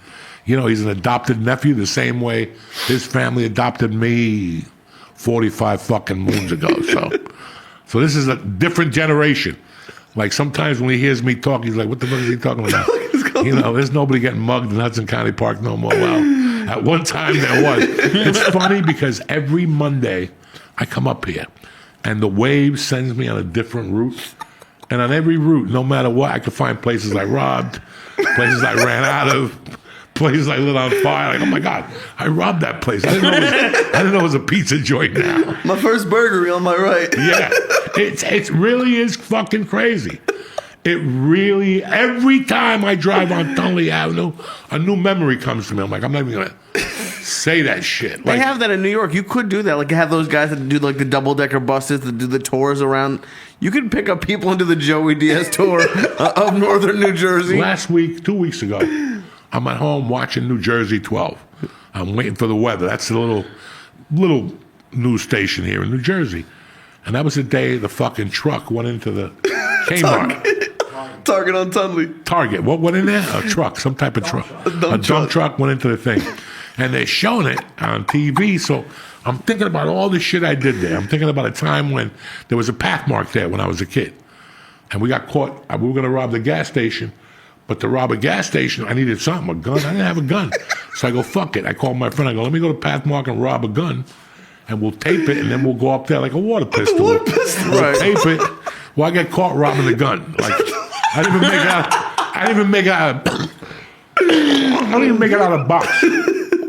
you know, he's an adopted nephew the same way his family adopted me 45 fucking moons ago. So this is a different generation. Like sometimes when he hears me talk, he's like, what the fuck is he talking about? You know, there's nobody getting mugged in Hudson County Park no more. Well, at one time there was. It's funny because every Monday I come up here and the wave sends me on a different route. And on every route, no matter what, I can find places I robbed, places I ran out of, places I lit on fire. Like, oh my God, I robbed that place. I didn't know it was a pizza joint now. My first burger on my right. Yeah, it really is fucking crazy. It really, every time I drive on Tunley Avenue, a new memory comes to me. I'm like, I'm not even going to say that shit. They Like, have that in New York. You could do that. Like have those guys that do like the double decker buses that do the tours around. You could pick up people into the Joey Diaz tour of northern New Jersey. last week, 2 weeks ago, I'm at home watching New Jersey 12. I'm waiting for the weather. That's the little news station here in New Jersey. And that was the day the fucking truck went into the Kmart. Target on Tunley. Target. What went in there? A truck, some type of truck. A dump truck went into the thing. And they're showing it on TV. So I'm thinking about all the shit I did there. I'm thinking about a time when there was a Pathmark there when I was a kid. And we got caught. We were going to rob the gas station. But to rob a gas station, I needed something, a gun. I didn't have a gun. So I go, fuck it. I called my friend. I go, let me go to Pathmark and rob a gun. And we'll tape it, and then we'll go up there like a water pistol. water pistol. We'll Right. tape it. Well, I get caught robbing the gun. Like, I didn't even make it out of box.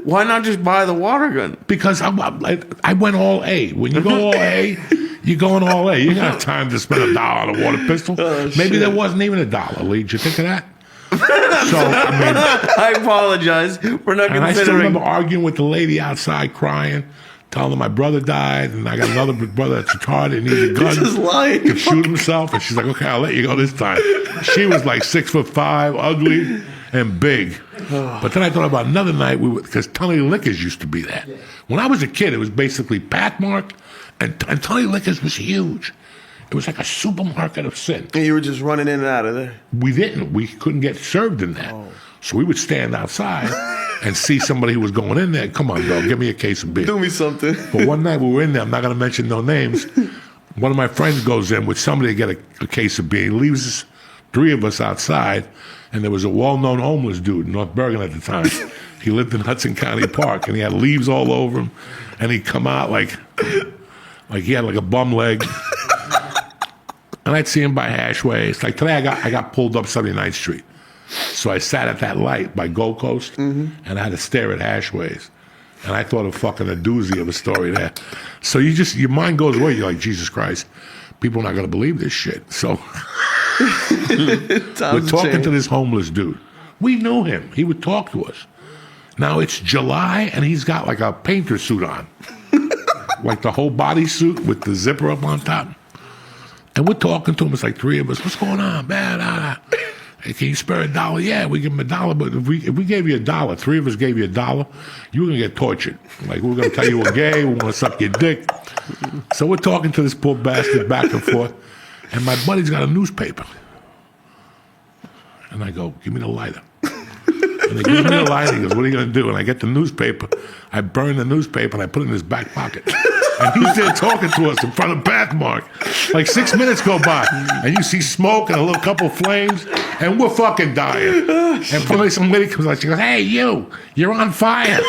Why not just buy the water gun? Because I went all A. When you go all A, you're going all A. You ain't got time to spend $1 on a water pistol. Maybe there wasn't even $1, Lee. Did you think of that? So, I mean, I apologize. We're not and I still considering. remember arguing with the lady outside crying, telling her my brother died, and I got another brother that's retarded and needs a gun Just lying. to shoot himself. And she's like, okay, I'll let you go this time. She was like 6'5", ugly. and big. But then I thought about another night, because Tunney Liquors used to be there. When I was a kid, it was basically Pathmark, and Tunney Liquors was huge. It was like a supermarket of sin. And you were just running in and out of there. We didn't. We couldn't get served in there. So we would stand outside and see somebody who was going in there. Come on, bro, give me a case of beer. Do me something. But one night we were in there, I'm not going to mention no names. One of my friends goes in with somebody to get a case of beer. He leaves us, 3 of us outside, and there was a well-known homeless dude in North Bergen at the time. He lived in Hudson County Park, and he had leaves all over him, and he'd come out like he had like a bum leg. And I'd see him by Hashways. Like today, I got pulled up 79th Street. So I sat at that light by Gold Coast, and I had to stare at Hashways. And I thought of fucking a doozy of a story there. So your mind goes away. You're like, Jesus Christ, people are not going to believe this shit. So we're talking to this homeless dude. We knew him. He would talk to us. Now it's July, and he's got like a painter suit on. Like the whole body suit with the zipper up on top. And we're talking to him. It's like 3 of us. What's going on, man? Hey, can you spare $1? Yeah, we give him $1. But if we gave you $1, 3 of us gave you $1, you were going to get tortured. Like, we're going to tell you we're gay. We want to suck your dick. So we're talking to this poor bastard back and forth. And my buddy's got a newspaper. And I go, give me the lighter. And he gives me the lighter. He goes, what are you going to do? And I get the newspaper. I burn the newspaper, and I put it in his back pocket. And he's there talking to us in front of Pathmark. Like 6 minutes go by, and you see smoke and a little couple flames, and we're fucking dying. And finally some lady comes out, she goes, hey, you're on fire.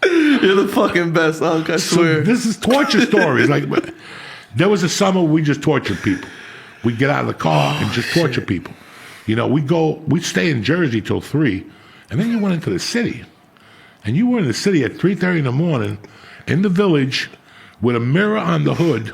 You're the fucking best, Unc, I swear. So this is torture stories. Like, there was a summer we just tortured people. We'd get out of the car and just torture people. You know, we'd stay in Jersey till 3, and then you went into the city. And you were in the city at 3:30 in the morning, in the village, with a mirror on the hood,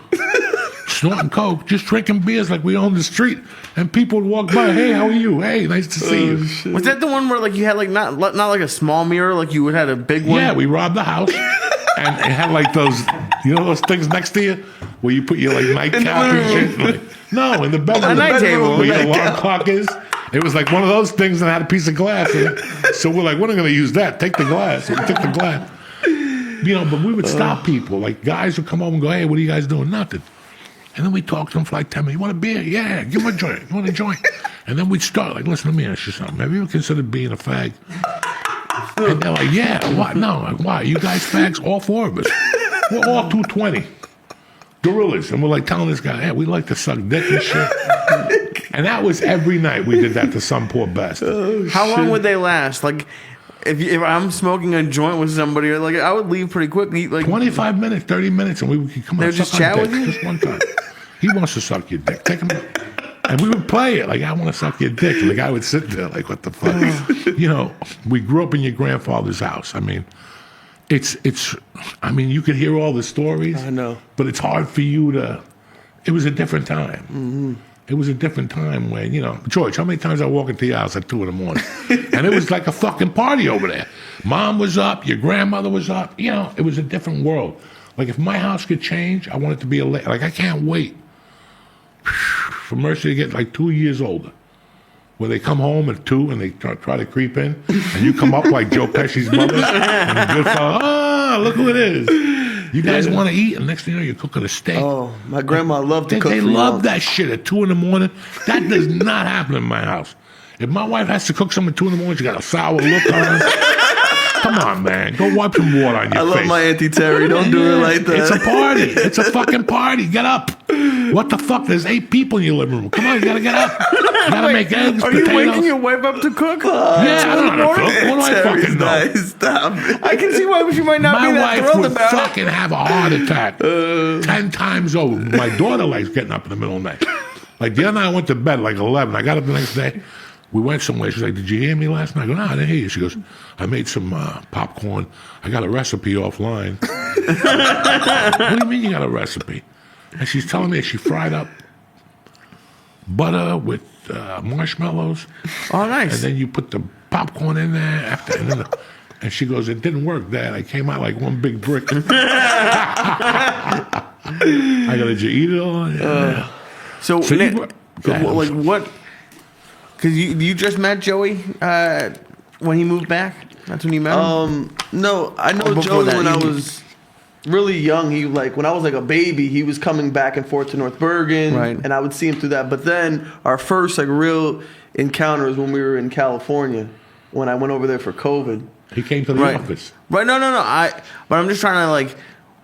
snorting coke, just drinking beers like we owned the street. And people would walk by, hey, how are you? Hey, nice to see you. Shit. Was that the one where like you had like not like a small mirror, like you would had a big one? Yeah, we robbed the house, and it had like those, those things next to you where you put your like nightcap and shit. Like, no, in the bedroom. A night table. Where your alarm clock is. It was like one of those things that had a piece of glass in it. So we're like, we're not going to use that. Take the glass. We took the glass. But we would stop people. Like guys would come home and go, hey, what are you guys doing? Nothing. And then we talk to them for like 10 minutes. You want a beer? Yeah, give them a joint. You want a joint? And then we'd start like, listen, let me ask you something. Have you ever considered being a fag? And they're like, yeah. What? No. Like, why? You guys fags? All 4 of us. We're all 220. Gorillas. And we're like telling this guy, hey, we like to suck dick and shit. And that was every night we did that to some poor bastard. How long would they last? Like, if I'm smoking a joint with somebody, like I would leave pretty quickly. Like 25 minutes, 30 minutes, and we would come They on, would just suck on chat dick, with you? just one time. He wants to suck your dick. Take him. And we would play it like, I want to suck your dick. And the guy would sit there like, what the fuck? We grew up in your grandfather's house. I mean, you could hear all the stories. I know. But it's hard for you to, it was a different time. Mm-hmm. It was a different time when, George, how many times I walk into your house at 2 in the morning? And it was like a fucking party over there. Mom was up, your grandmother was up. It was a different world. Like if my house could change, I want it to be like I can't wait for Mercy to get like 2 years older. Where they come home at 2 and they try to creep in, and you come up like Joe Pesci's mother, and the good fellow, look who it is. You guys want to eat, and next thing you know, you're cooking a steak. Oh, my grandma loved to cook They for love y'all. that shit at 2 in the morning. That does not happen in my house. If my wife has to cook something at 2 in the morning, she got a sour look on her. Come on, man. Go wipe some water on your I face. love my Auntie Terry. Don't do it like that. It's a party. It's a fucking party. Get up. What the fuck? There's 8 people in your living room. Come on, you gotta get up. You gotta make eggs, are potatoes. you waking your wife up to cook? Yeah, I don't know how to cook. What do I Terry's fucking know? nice. Stop it. I can see why she might not My be that wife thrilled would about it. fucking have a heart attack 10 times over. My daughter likes getting up in the middle of the night. Like the other night I went to bed like 11. I got up the next day. We went somewhere. She's like, did you hear me last night? I go, no, I didn't hear you. She goes, I made some popcorn. I got a recipe offline. What do you mean you got a recipe? And she's telling me that she fried up butter with marshmallows. Oh, nice. And then you put the popcorn in there. And she goes, it didn't work, Dad. I came out like one big brick. I go, did you eat it all? Yeah. So So you Nick, were- Go ahead. like what? Because you just met Joey when he moved back. That's when you met him. No, I know before Joey that, when I you- was really young. He when I was like a baby, he was coming back and forth to North Bergen, Right. and I would see him through that. But then our first like real encounter was when we were in California, when I went over there for COVID. He came to the Right. office. Right? No. But I'm just trying to like,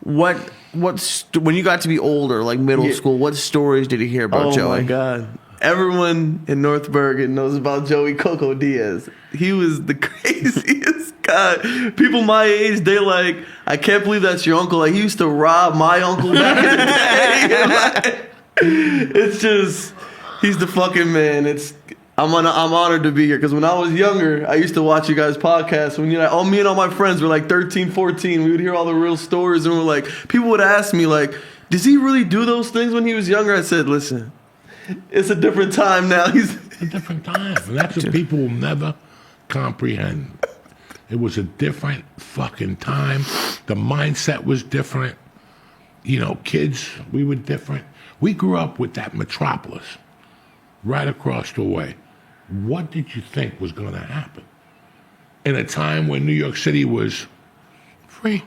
when you got to be older, like middle Yeah. school, what stories did you hear about Oh Joey? my God. Everyone in North Bergen knows about Joey Coco Diaz. He was the craziest guy. People my age, they like, I can't believe that's your uncle. Like, he used to rob my uncle back in the day. Like, it's just, he's the fucking man. I'm honored to be here because when I was younger, I used to watch you guys' podcasts. When me and all my friends were like 13, 14, we would hear all the real stories, and we're like, people would ask me like, does he really do those things when he was younger? I said, listen, it's a different time now. He's A different time. And that's what people will never comprehend. It was a different fucking time. The mindset was different. You know, kids, we were different. We grew up with that metropolis right across the way. What did you think was going to happen? In a time when New York City was free.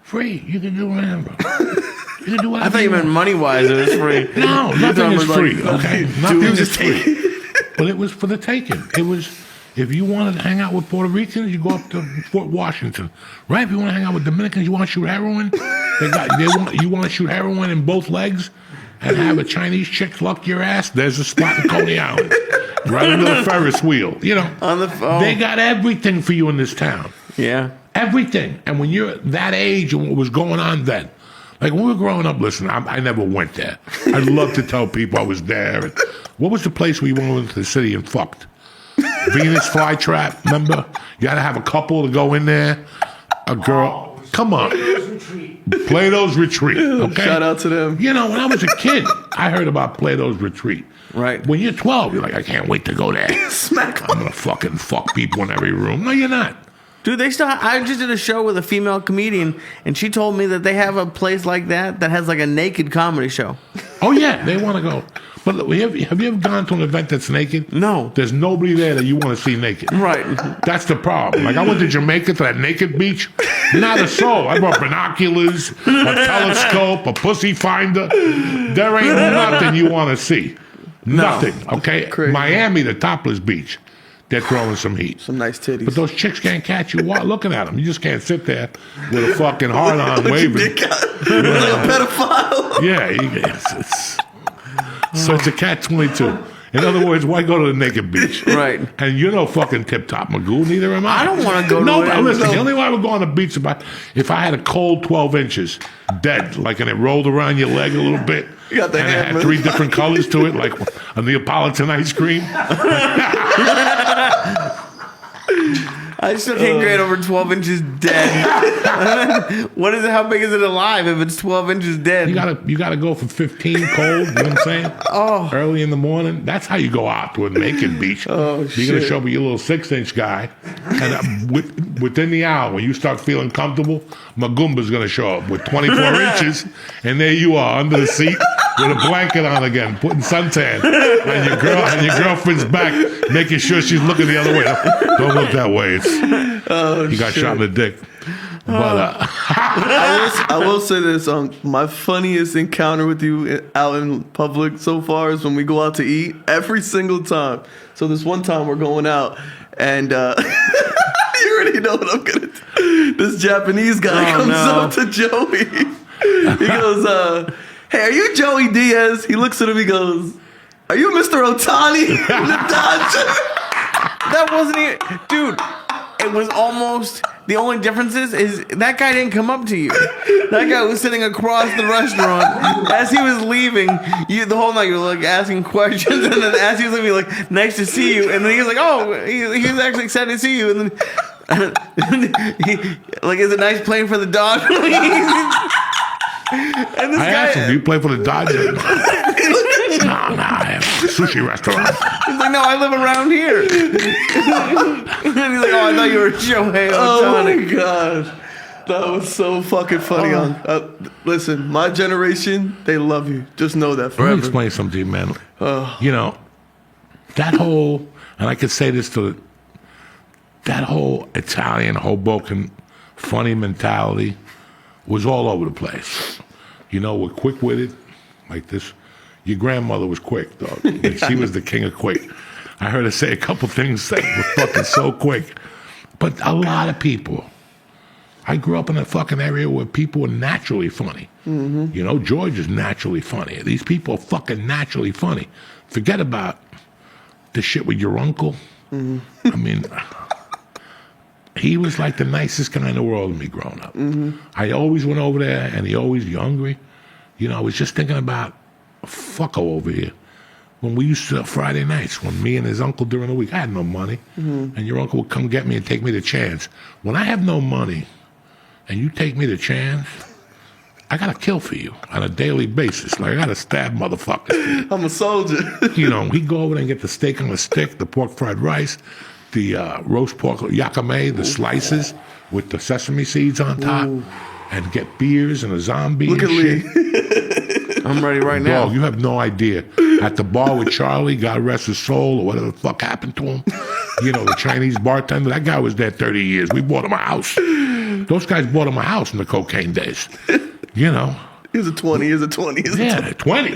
Free. You can do whatever. You can do whatever. I thought you meant money wise. It was free. No, nothing is was like, free, okay? Nothing dude, is just free. But it was for the taking. It was, if you wanted to hang out with Puerto Ricans, you go up to Fort Washington. Right? If you want to hang out with Dominicans, you want to shoot heroin, you want to shoot heroin in both legs and have a Chinese chick fuck your ass, there's a spot in Coney Island. Right under the Ferris wheel. You know, they got everything for you in this town. Yeah. Everything. And when you're that age and what was going on then, like when we were growing up, listen, I never went there. I'd love to tell people I was there. And what was the place we went into the city and fucked? Venus Flytrap, remember? You had to have a couple to go in there. A girl. Come on. Plato's Retreat. Okay? shout out to them. You know, when I was a kid, I heard about Plato's Retreat. Right. When you're 12, you're like, I can't wait to go there. Smack. I'm going to fucking fuck people in every room. No, you're not. Dude, I just did a show with a female comedian, and she told me that they have a place like that has like a naked comedy show. Oh, yeah, they want to go. But look, have you ever gone to an event that's naked? No. There's nobody there that you want to see naked. Right. That's the problem. Like, I went to Jamaica to that naked beach. Not a soul. I brought binoculars, a telescope, a pussy finder. There ain't nothing you want to see. Nothing, okay? Crazy. Miami, the topless beach. They're throwing some heat. Some nice titties. But those chicks can't catch you looking at them. You just can't sit there with a fucking heart on waving. Dick out. Like a pedophile. Yeah, so it's a catch-22. In other words, why go to the naked beach? Right. And you're no fucking tip-top Magoo, neither am I. I don't wanna go to No, it. but listen, No. the only way I would go on the beach if I had a cold 12 inches, dead, like, and it rolled around your leg a little bit. You got the and it hammer. had 3 different colors to it, like a Neapolitan ice cream. I still can't get over 12 inches dead. What is it? How big is it alive if it's 12 inches dead? You gotta go for 15 cold, you know what I'm saying? Oh. Early in the morning. That's how you go out to a naked beach. Oh, You're gonna shit. show me your little 6-inch guy. And within the hour, when you start feeling comfortable, Magumba's gonna show up with 24 inches, and there you are under the seat with a blanket on again, putting suntan on your girlfriend's back, making sure she's looking the other way. Don't look that way. You got shot in the dick. But I will say this: my funniest encounter with you out in public so far is when we go out to eat every single time. So this one time we're going out, and you already know what I'm gonna do. This Japanese guy comes up to Joey. He goes, "Hey, are you Joey Diaz?" He looks at him. He goes, "Are you Mr. Otani?" The Dodger. That wasn't even, dude. It was almost. The only difference is that guy didn't come up to you. That guy was sitting across the restaurant as he was leaving. You the whole night you were like asking questions, and then as he was leaving, like, "Nice to see you," and then he was like, "Oh, he was actually excited to see you," and then he, like, "Is it nice playing for the Dodgers?" And this I guy, asked him, do you play for the Dodgers? No, I have a sushi restaurant. he's like, "No, I live around here." And he's like, "Oh, I thought you were Shohei Oh my Ohtani." god, that was so fucking funny. Listen, my generation, they love you. Just know that Let me forever. explain something to you, man. You know, that whole, and I could say this to that whole Italian Hoboken funny mentality was all over the place. You know, we're quick-witted, like this. Your grandmother was quick, dog. She was the king of quick. I heard her say a couple things that were fucking so quick. But a lot of people. I grew up in a fucking area where people were naturally funny. Mm-hmm. You know, George is naturally funny. These people are fucking naturally funny. Forget about the shit with your uncle. Mm-hmm. I mean, he was like the nicest guy in the world to me growing up. Mm-hmm. I always went over there, and he always, you hungry? You know, I was just thinking about a fucko over here. When we used to, Friday nights, when me and his uncle during the week, I had no money, and your uncle would come get me and take me to Chan's. When I have no money, and you take me to Chan's, I gotta kill for you on a daily basis. Like, I gotta stab motherfuckers. I'm a soldier. You know, he'd go over there and get the steak on a stick, the pork fried rice, the roast pork yakame, the slices with the sesame seeds on top, and get beers and a zombie Look and at shit. Lee. I'm ready right now. Dog, you have no idea. At the bar with Charlie, God rest his soul, or whatever the fuck happened to him. You know, the Chinese bartender, that guy was there 30 years. We bought him a house. Those guys bought him a house in the cocaine days. You know. Here's a 20, here's a 20, here's a 20. Yeah, 20.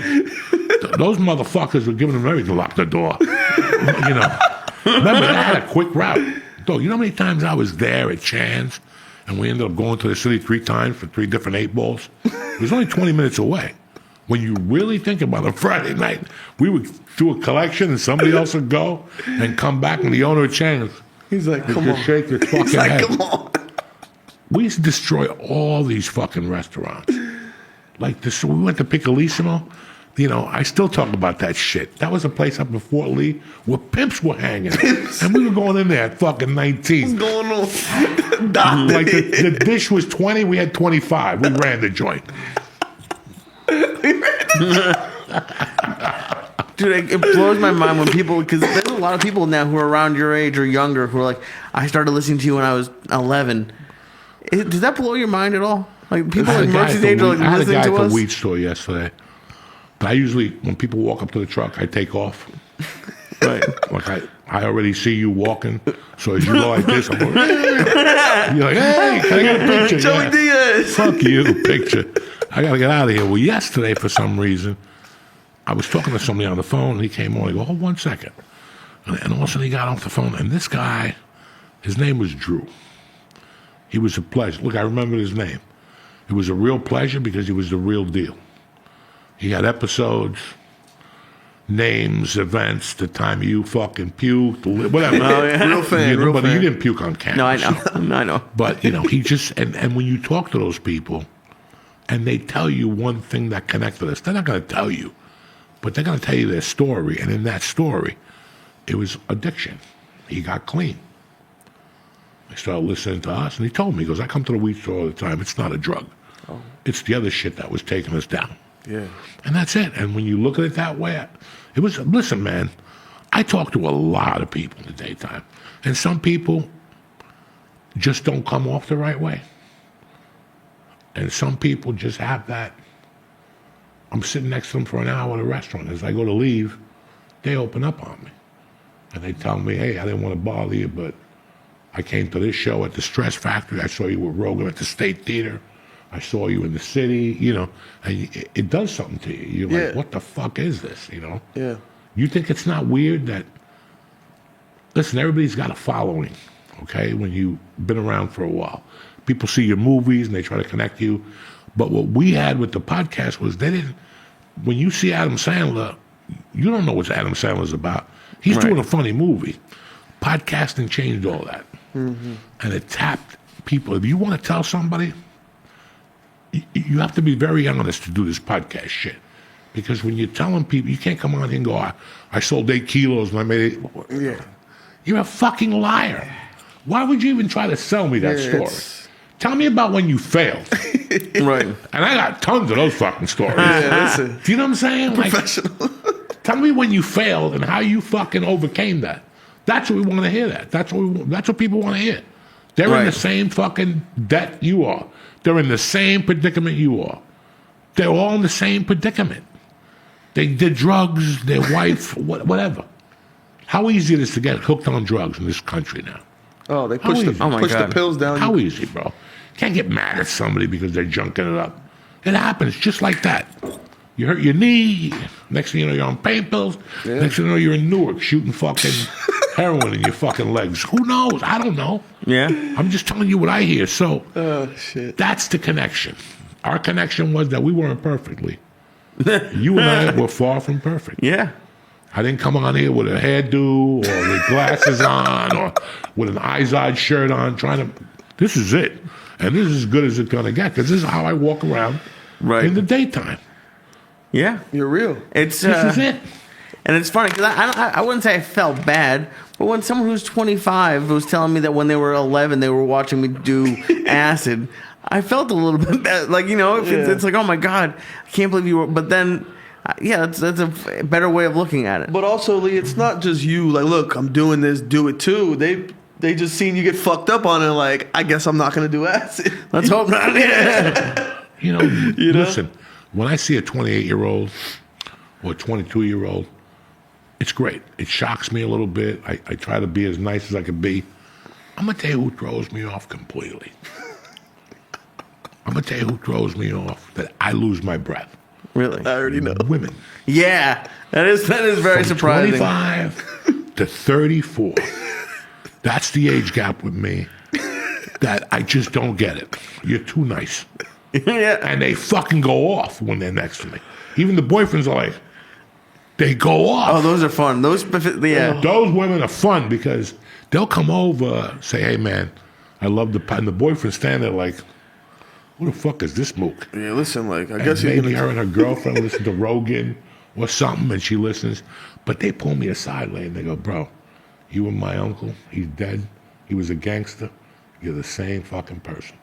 Those motherfuckers were giving them everything to lock the door. You know. Remember, I had a quick route. Dog, you know how many times I was there at Chan's, and we ended up going to the city 3 times for 3 different 8-balls? It was only 20 minutes away. When you really think about it, Friday night, we would do a collection and somebody else would go and come back, and the owner of Chan's, He's like, come just on. shake his fucking He's like, head. come on. We used to destroy all these fucking restaurants. Like this, we went to Piccolissimo. You know, I still talk about that shit. That was a place up in Fort Lee where pimps were hanging. And we were going in there at fucking 19. What's going on? Doctor. Like the dish was 20, we had 25. We ran the joint. Dude, it blows my mind when people, because there's a lot of people now who are around your age or younger who are like, I started listening to you when I was 11. Does that blow your mind at all? Like, people like Mercy's age are like I had a listening guy to at the us? weed store yesterday. I usually, when people walk up to the truck, I take off. Right. Like I already see you walking, so as you go like this, I'm going, you're like, hey, can I get a picture? Joey Yeah. Diaz. Fuck you, picture. I got to get out of here. Well, yesterday, for some reason, I was talking to somebody on the phone, and he came on. I go, hold 1 second. And all of a sudden, he got off the phone, and this guy, his name was Drew. He was a pleasure. Look, I remember his name. It was a real pleasure because he was the real deal. He had episodes, names, events, the time you fucking puked, whatever. Oh, yeah. Real fan, You know, real but fan. you didn't puke on camera. No, I know. I know. But, you know, he just, and when you talk to those people and they tell you one thing that connects with us, they're not going to tell you, but they're going to tell you their story. And in that story, it was addiction. He got clean. He started listening to us, and he told me, he goes, I come to the weed store all the time. It's not a drug. Oh. It's the other shit that was taking us down. Yeah. And that's it. And when you look at it that way, it was, listen, man, I talk to a lot of people in the daytime. And some people just don't come off the right way. And some people just have that. I'm sitting next to them for an hour at a restaurant. As I go to leave, they open up on me. And they tell me, hey, I didn't want to bother you, but I came to this show at the Stress Factory. I saw you with Rogan at the State Theater. I saw you in the city, you know, and it does something to you. You're like, what the fuck is this, you know? Yeah. You think it's not weird that, listen, everybody's got a following, okay, when you've been around for a while. People see your movies and they try to connect you. But what we had with the podcast was they didn't, when you see Adam Sandler, you don't know what Adam Sandler's about. He's doing a funny movie. Podcasting changed all that. Mm-hmm. And it tapped people. If you want to tell somebody, you have to be very honest to do this podcast shit. Because when you're telling people, you can't come on here and go, I sold 8 kilos and I made it. Yeah. You're a fucking liar. Why would you even try to sell me that story? Tell me about when you failed. Right. And I got tons of those fucking stories. Yeah, listen. Do you know what I'm saying? Like, Professional. tell me when you failed and how you fucking overcame that. That's what we want to hear. That's what people want to hear. They're in the same fucking debt you are. They're in the same predicament you are. They're all in the same predicament. They did drugs, their wife, whatever. How easy it is to get hooked on drugs in this country now. Oh, they How push the easy? Oh my push the God. pills down. How easy, bro. Can't get mad at somebody because they're junking it up. It happens just like that. You hurt your knee. Next thing you know, you're on pain pills. Yeah. Next thing you know, you're in Newark shooting fucking heroin in your fucking legs. Who knows? I don't know. Yeah. I'm just telling you what I hear. So Oh shit. that's the connection. Our connection was that we weren't perfectly. You and I were far from perfect. Yeah. I didn't come on here with a hairdo or with glasses on or with an Izod shirt on trying to... This is it. And this is as good as it's going to get because this is how I walk around in the daytime. Yeah. You're real. It's This is it. And it's funny because I wouldn't say I felt bad, but when someone who's 25 was telling me that when they were 11 they were watching me do acid, I felt a little bit bad. Like, you know, it's like, oh my God, I can't believe you were. But then, yeah, that's a better way of looking at it. But also, Lee, it's not just you. Like, look, I'm doing this. Do it too. They just seen you get fucked up on it. Like, I guess I'm not gonna do acid. Let's hope not. Yeah. You know, listen, when I see a 28-year-old or a 22-year-old, it's great. It shocks me a little bit. I try to be as nice as I can be. I'm going to tell you who throws me off completely. I'm going to tell you who throws me off, that I lose my breath. Really? I already know. Women. Yeah. That is very From surprising. 25 to 34. That's the age gap with me that I just don't get it. You're too nice. Yeah. And they fucking go off when they're next to me. Even the boyfriends are like, they go off. Oh, those are fun. Those, yeah. Those women are fun because they'll come over, say, hey, man, I love and the boyfriend stand there like, who the fuck is this mook? Yeah, listen, like, I And guess you're maybe gonna. her and her girlfriend listen to Rogan or something, and she listens. But they pull me aside later, and they go, bro, you and my uncle, he's dead. He was a gangster. You're the same fucking person.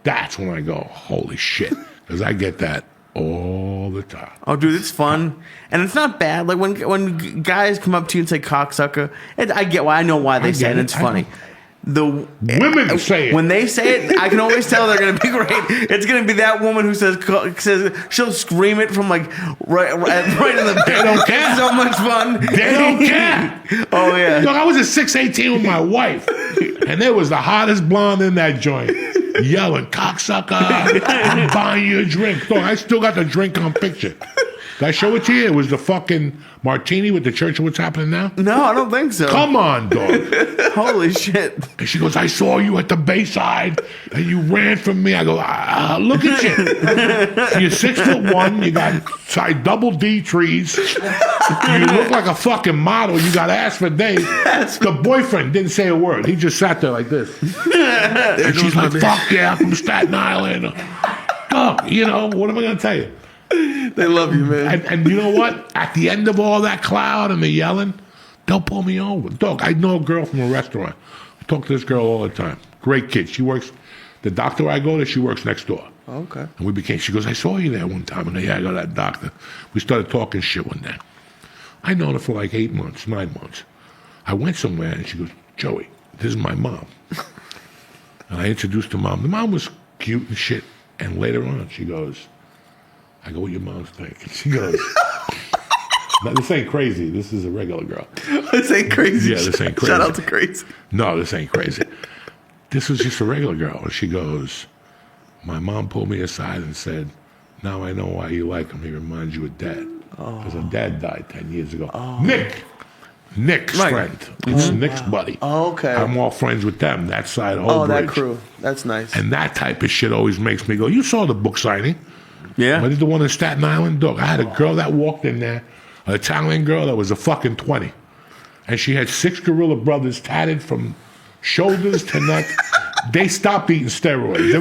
That's when I go, holy shit, because I get that all the time. Oh, dude, it's fun, and it's not bad. Like when guys come up to you and say "cocksucker," I get why. I know why they say get it. it. It's funny. The Women say it. When they say it, I can always tell they're going to be great. It's going to be that woman who says she'll scream it from like right in the. They don't care. It's so much fun. They don't care. Oh yeah. Look, I was at 618 with my wife, and there was the hottest blonde in that joint, yelling, cocksucker, I'm buying you a drink. Look, I still got the drink on picture. Did I show it to you? It was the fucking martini with the Church of What's Happening Now. No, I don't think so. Come on, dog. Holy shit. And she goes, I saw you at the Bayside, and you ran from me. I go, look at you. You're 6'1", you got side double D trees. You look like a fucking model. You got ass for days. The boyfriend didn't say a word. He just sat there like this. And she's like, fuck yeah, I'm from Staten Island. Dog, you know, what am I going to tell you? They love you, man. And you know what? At the end of all that cloud and the yelling, they'll pull me over. Dog, I know a girl from a restaurant. I talk to this girl all the time. Great kid. She works, the doctor I go to, she works next door. Okay. And she goes, I saw you there one time. And yeah, I go to that doctor. We started talking shit one day. I known her for like 8 months, 9 months. I went somewhere and she goes, Joey, this is my mom. And I introduced her mom. The mom was cute and shit. And later on, she goes, I go, what your mom's think? And she goes, no, this ain't crazy. This is a regular girl. This ain't crazy. Yeah, this ain't crazy. Shout out to Crazy. No, this ain't crazy. This was just a regular girl. And she goes, my mom pulled me aside and said, now I know why you like him. He reminds you of Dad. Because her dad died 10 years ago. Nick's friend. It's Nick's buddy. Oh, okay. I'm all friends with them, that side of the whole bridge. That crew. That's nice. And that type of shit always makes me go, you saw the book signing. Yeah. I did the one in Staten Island, dog. I had a girl that walked in there, an Italian girl that was a fucking 20. And she had 6 gorilla brothers tatted from shoulders to neck. They stopped eating steroids. They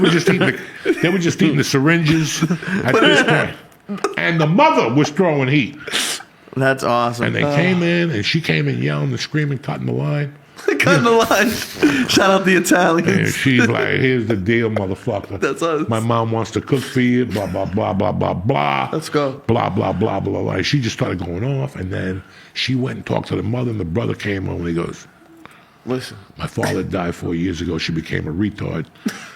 were just eating the syringes at this point. And the mother was throwing heat. That's awesome. And they came in, and she came in yelling and screaming, cutting the line. Cutting the line. Shout out the And Italians. she's like, here's the deal, motherfucker. That's us. My mom wants to cook for you, blah, blah, blah, blah, blah, blah. Let's go. Blah, blah, blah, blah, blah. She just started going off, and then she went and talked to the mother, and the brother came home, and he goes, Listen. my father died 4 years ago. She became a retard.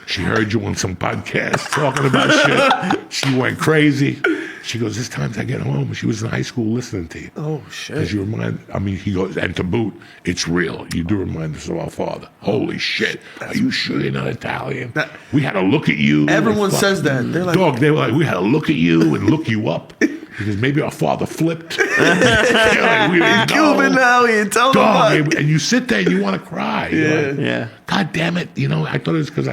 She heard you on some podcast talking about shit. She went crazy. She goes, there's times I get home, and she was in high school listening to you. Oh, Because shit. you remind, I mean, he goes, and to boot, it's real. You do remind us of our father. Holy shit. Are you sure you're not Italian? We had to look at you. Everyone and fuck- says that. They're like, Dog, they were like, we had to look at you and look you up. Because maybe our father flipped. They're like, we didn't Cuban know. now, he ain't telling Dog, nobody. and you sit there and you want to cry. You're like, Yeah. God damn it. You know, I thought it was because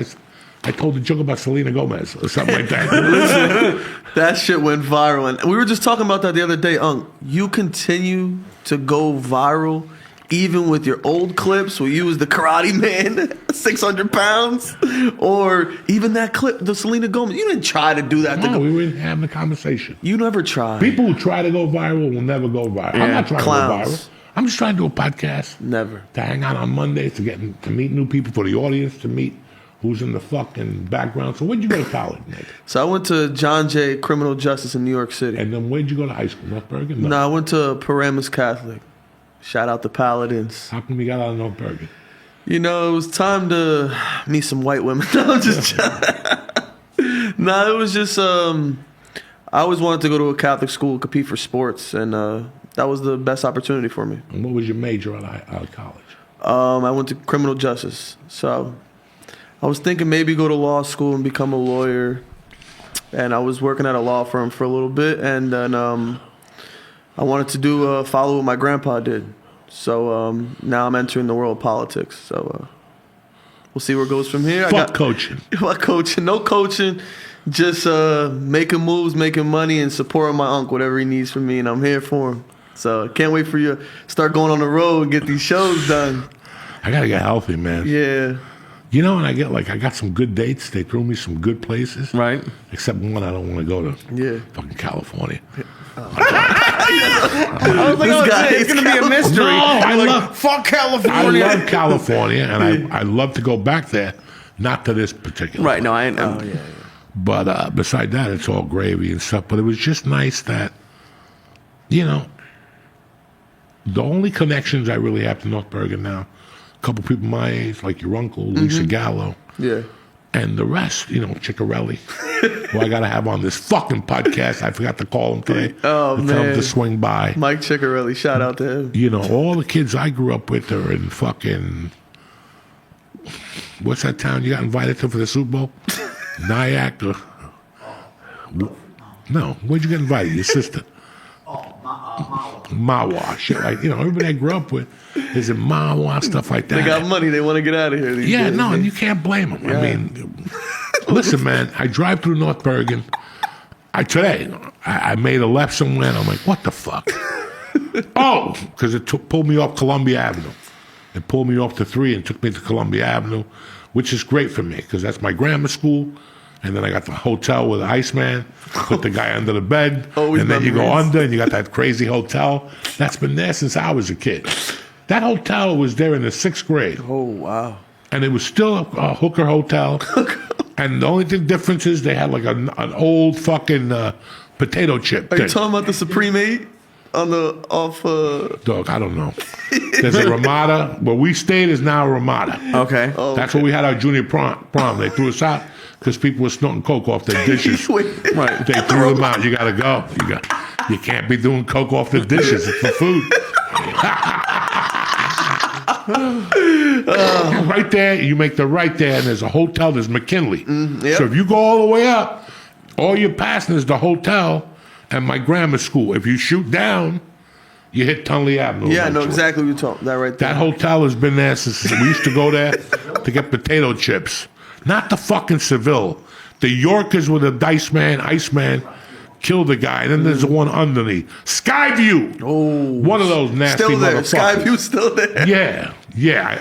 I told the joke about Selena Gomez or something like that. That shit went viral. And we were just talking about that the other day. You continue to go viral even with your old clips where you was the karate man, 600 pounds, or even that clip, the Selena Gomez. You didn't try to do that. No, we were having a conversation. You never tried. People who try to go viral will never go viral. I'm not trying to go clowns. viral. I'm just trying to do a podcast. Never. To hang out on Mondays, to meet new people, for the audience to meet who's in the fucking background. So where'd you go to college, Nick? So I went to John Jay Criminal Justice in New York City. And then where'd you go to high school? North Bergen? No, I went to Paramus Catholic. Shout out the Paladins. How come you got out of North Bergen? You know, it was time to meet some white women. No, I'm just No, it was just I always wanted to go to a Catholic school, compete for sports, and that was the best opportunity for me. And what was your major out of college? I went to criminal justice. So I was thinking maybe go to law school and become a lawyer. And I was working at a law firm for a little bit, and then I wanted to follow what my grandpa did. So now I'm entering the world of politics. So we'll see where it goes from here. Fuck coaching. What coaching? No coaching. Just making moves, making money, and supporting my uncle, whatever he needs from me, and I'm here for him. So can't wait for you to start going on the road and get these shows done. I gotta get healthy, man. Yeah. You know, and I got some good dates. They threw me some good places. Right. Except one I don't want to go to. Yeah. Fucking California. I was like, This guy it's is going to be a mystery. No, I You're love- fuck I California. love California, and I love to go back there. Not to this particular. Right, no, place. I know. But beside that, it's all gravy and stuff. But it was just nice that, you know, the only connections I really have to North Bergen now, a couple people my age, like your uncle, Lisa Gallo, Yeah. and the rest, you know, Ciccarelli, who I got to have on this fucking podcast. I forgot to call him today. Oh, to tell him man. to swing by. Mike Ciccarelli, shout out to him. You know, all the kids I grew up with are in fucking, what's that town you got invited to for the Super Bowl? Nyack or, no, where'd you get invited? Your sister? Mawa, shit like, you know, everybody I grew up with is in Mawa, stuff like that. They got money. They want to get out of here. These Yeah, days. no, and you can't blame them. I mean, listen, man, I drive through North Bergen. Today, I made a left somewhere, and I'm like, what the fuck? Oh, because it pulled me off Columbia Avenue. It pulled me off to 3 and took me to Columbia Avenue, which is great for me, because that's my grammar school. And then I got the hotel with the Iceman, put the guy under the bed, Always and then you go memories. under, and you got that crazy hotel. That's been there since I was a kid. That hotel was there in the 6th grade. Oh, wow. And it was still a hooker hotel. And the only difference is they had like an old fucking potato chip Are you thing. talking about the Supreme 8 on the off? Dog, I don't know. There's a Ramada. Where we stayed is now a Ramada. Okay. Oh, That's where we had our junior prom. They threw us out because people were snorting coke off their dishes. Wait. Right. They threw them out. You got to go. You can't be doing coke off the dishes. It's for food. Right there, you make the right there, and there's a hotel. There's McKinley. yep. So if you go all the way up, all you're passing is the hotel and my grammar school. If you shoot down, you hit Tunley Avenue. Yeah, I know eventually. exactly what you're talking. That right there. That hotel has been there since we used to go there to get potato chips. Not the fucking Seville. The Yorkers with the Iceman, killed the guy. And then there's the one underneath. Skyview. Oh, One of those nasty still there. motherfuckers. Skyview's still there. Yeah.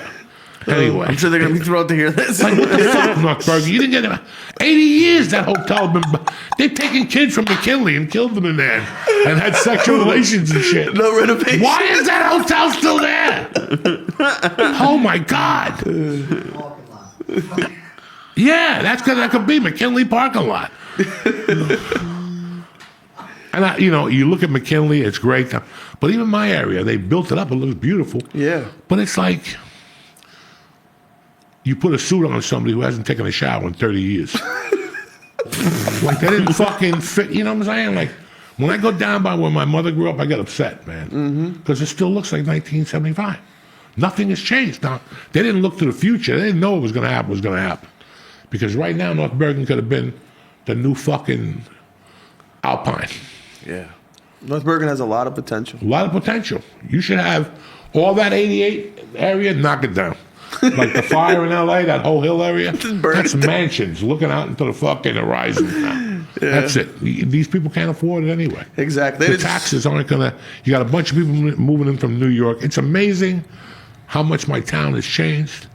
Anyway. I'm sure they're going to be thrilled to hear this. Like, what the fuck, North Bergen? You didn't get 80 years that hotel been. They've taken kids from McKinley and killed them in there and had sexual relations and shit. No renovation. Why is that hotel still there? Oh my God. Yeah, that could be McKinley parking lot. And you look at McKinley, it's great. But even my area, they built it up. It looks beautiful. Yeah. But it's like you put a suit on somebody who hasn't taken a shower in 30 years. Like they didn't fucking fit. You know what I'm saying? Like When I go down by where my mother grew up, I get upset, man. Because it still looks like 1975. Nothing has changed. Now, they didn't look to the future. They didn't know what was going to happen. Because right now, North Bergen could have been the new fucking Alpine. Yeah. North Bergen has a lot of potential. A lot of potential. You should have all that 88 area, knock it down. Like the fire in L.A., that whole hill area, that's mansions looking out into the fucking horizon now. Yeah. That's it. These people can't afford it anyway. Exactly. The taxes aren't going to... You got a bunch of people moving in from New York. It's amazing how much my town has changed,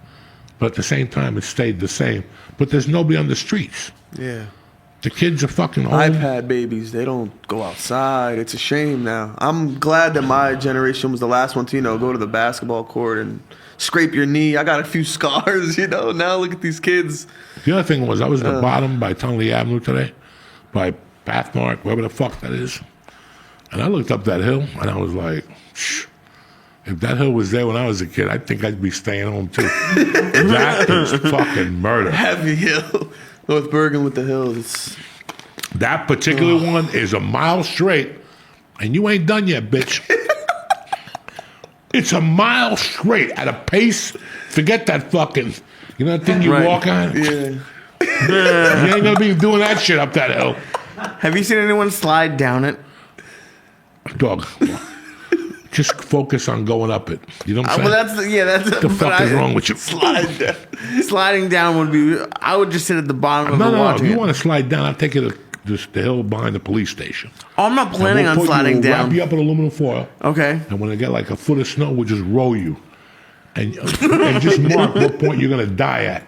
but at the same time, it stayed the same. But there's nobody on the streets. Yeah. The kids are fucking home. iPad babies, they don't go outside. It's a shame now. I'm glad that my generation was the last one to, go to the basketball court and scrape your knee. I got a few scars, Now look at these kids. The other thing was I was at the bottom by Tunley Avenue today, by Pathmark, wherever the fuck that is. And I looked up that hill, and I was like, shh. If that hill was there when I was a kid, I think I'd be staying home, too. That is fucking murder. Heavy hill. North Bergen with the hills. That particular one is a mile straight, and you ain't done yet, bitch. It's a mile straight at a pace. Forget that fucking, that thing you walk on? Yeah. You ain't gonna be doing that shit up that hill. Have you seen anyone slide down it? Dog. Just focus on going up it. You know what I'm saying? Well, that's what the fuck is wrong with you? Sliding down would be. I would just sit at the bottom of the No. watching If you it. want to slide down, I'll take you to the hill behind the police station. Oh, I'm not planning on sliding We'll down. wrap you up in aluminum foil. Okay. And when I get like a foot of snow, we'll just roll you. And just mark what point you're going to die at.